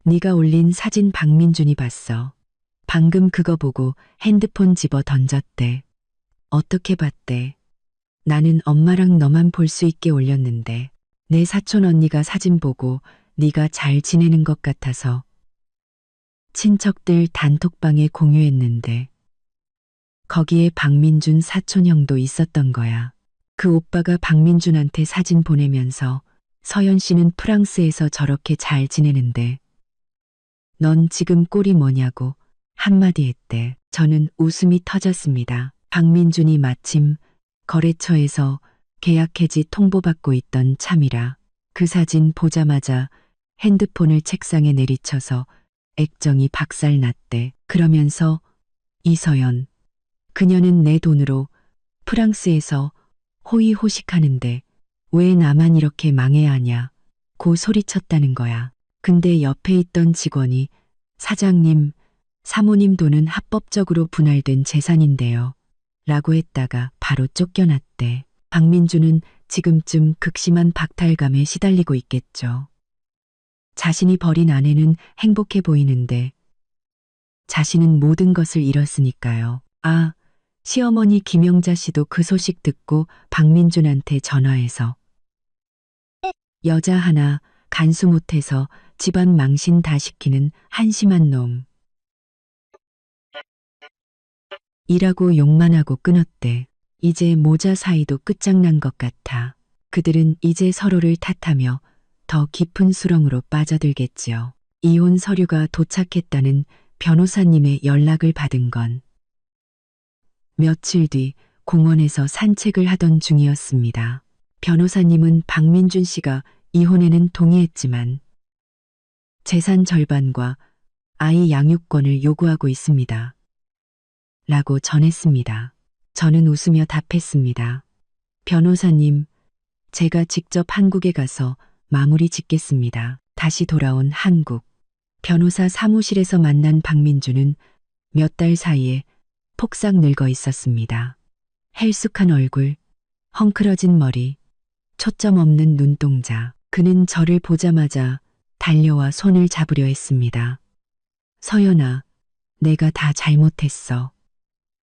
네가 올린 사진 박민준이 봤어. 방금 그거 보고 핸드폰 집어 던졌대. 어떻게 봤대? 나는 엄마랑 너만 볼 수 있게 올렸는데 내 사촌 언니가 사진 보고 네가 잘 지내는 것 같아서 친척들 단톡방에 공유했는데 거기에 박민준 사촌 형도 있었던 거야. 그 오빠가 박민준한테 사진 보내면서 서연 씨는 프랑스에서 저렇게 잘 지내는데 넌 지금 꼴이 뭐냐고 한마디 했대. 저는 웃음이 터졌습니다. 박민준이 마침 거래처에서 계약 해지 통보받고 있던 참이라 그 사진 보자마자 핸드폰을 책상에 내리쳐서 액정이 박살났대. 그러면서 이서연, 그녀는 내 돈으로 프랑스에서 호의호식하는데 왜 나만 이렇게 망해야 하냐 고 소리쳤다는 거야. 근데 옆에 있던 직원이 사장님, 사모님 돈은 합법적으로 분할된 재산인데요. 라고 했다가 바로 쫓겨났대. 박민주는 지금쯤 극심한 박탈감에 시달리고 있겠죠. 자신이 버린 아내는 행복해 보이는데 자신은 모든 것을 잃었으니까요. 아, 시어머니 김영자 씨도 그 소식 듣고 박민준한테 전화해서 여자 하나 간수 못해서 집안 망신 다 시키는 한심한 놈. 이라고 욕만 하고 끊었대. 이제 모자 사이도 끝장난 것 같아. 그들은 이제 서로를 탓하며 더 깊은 수렁으로 빠져들겠지요. 이혼 서류가 도착했다는 변호사님의 연락을 받은 건 며칠 뒤 공원에서 산책을 하던 중이었습니다. 변호사님은 박민준 씨가 이혼에는 동의했지만 재산 절반과 아이 양육권을 요구하고 있습니다. 라고 전했습니다. 저는 웃으며 답했습니다. 변호사님, 제가 직접 한국에 가서 마무리 짓겠습니다. 다시 돌아온 한국. 변호사 사무실에서 만난 박민주는 몇 달 사이에 폭삭 늙어 있었습니다. 헬쑥한 얼굴, 헝클어진 머리, 초점 없는 눈동자. 그는 저를 보자마자 달려와 손을 잡으려 했습니다. 서연아, 내가 다 잘못했어.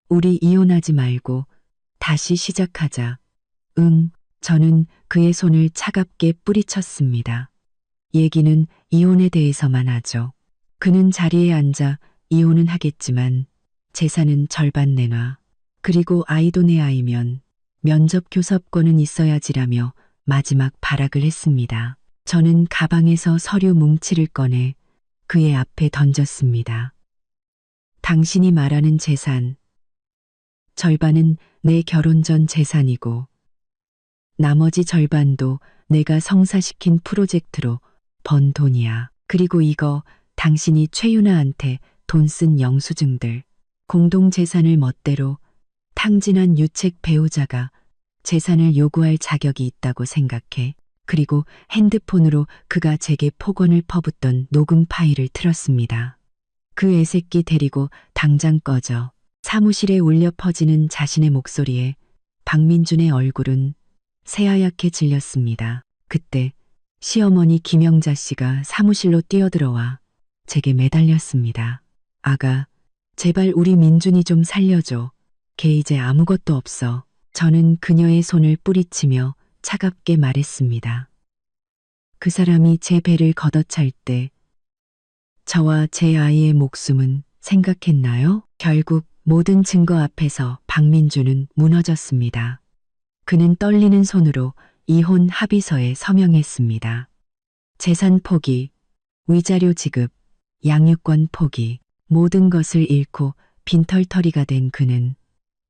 우리 이혼하지 말고 다시 시작하자. 응, 저는 그의 손을 차갑게 뿌리쳤습니다. 얘기는 이혼에 대해서만 하죠. 그는 자리에 앉아 이혼은 하겠지만 재산은 절반 내놔. 그리고 아이도 내 아이면 면접 교섭권은 있어야지라며 마지막 발악을 했습니다. 저는 가방에서 서류 뭉치를 꺼내 그의 앞에 던졌습니다. 당신이 말하는 재산, 절반은 내 결혼 전 재산이고 나머지 절반도 내가 성사시킨 프로젝트로 번 돈이야. 그리고 이거 당신이 최윤아한테 돈 쓴 영수증들, 공동재산을 멋대로 탕진한 유책 배우자가 재산을 요구할 자격이 있다고 생각해. 그리고 핸드폰으로 그가 제게 폭언을 퍼붓던 녹음 파일을 틀었습니다. 그 애새끼 데리고 당장 꺼져. 사무실에 울려 퍼지는 자신의 목소리에 박민준의 얼굴은 새하얗게 질렸습니다. 그때 시어머니 김영자 씨가 사무실로 뛰어들어와 제게 매달렸습니다. 아가, 제발 우리 민준이 좀 살려줘. 걔 이제 아무것도 없어. 저는 그녀의 손을 뿌리치며 차갑게 말했습니다. 그 사람이 제 배를 걷어찰 때 저와 제 아이의 목숨은 생각했나요? 결국 모든 증거 앞에서 박민주는 무너졌습니다. 그는 떨리는 손으로 이혼 합의서에 서명했습니다. 재산 포기, 위자료 지급, 양육권 포기, 모든 것을 잃고 빈털터리가 된 그는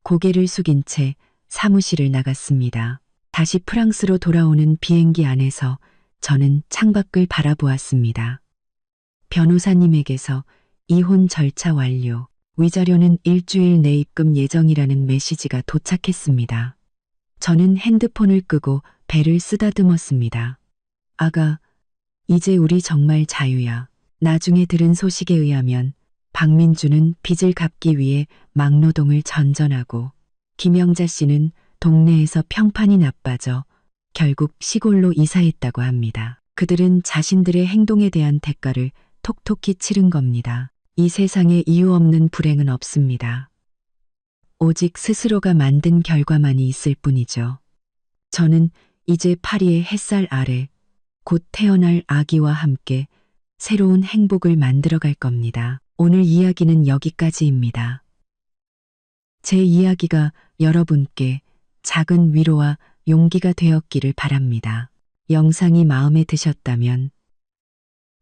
고개를 숙인 채 사무실을 나갔습니다. 다시 프랑스로 돌아오는 비행기 안에서 저는 창밖을 바라보았습니다. 변호사님에게서 이혼 절차 완료, 위자료는 일주일 내 입금 예정이라는 메시지가 도착했습니다. 저는 핸드폰을 끄고 배를 쓰다듬었습니다. 아가, 이제 우리 정말 자유야. 나중에 들은 소식에 의하면 박민주는 빚을 갚기 위해 막노동을 전전하고 김영자 씨는 동네에서 평판이 나빠져 결국 시골로 이사했다고 합니다. 그들은 자신들의 행동에 대한 대가를 톡톡히 치른 겁니다. 이 세상에 이유 없는 불행은 없습니다. 오직 스스로가 만든 결과만이 있을 뿐이죠. 저는 이제 파리의 햇살 아래 곧 태어날 아기와 함께 새로운 행복을 만들어 갈 겁니다. 오늘 이야기는 여기까지입니다. 제 이야기가 여러분께 작은 위로와 용기가 되었기를 바랍니다. 영상이 마음에 드셨다면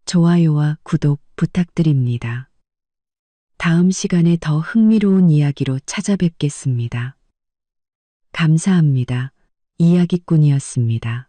좋아요와 구독 부탁드립니다. 다음 시간에 더 흥미로운 이야기로 찾아뵙겠습니다. 감사합니다. 이야기꾼이었습니다.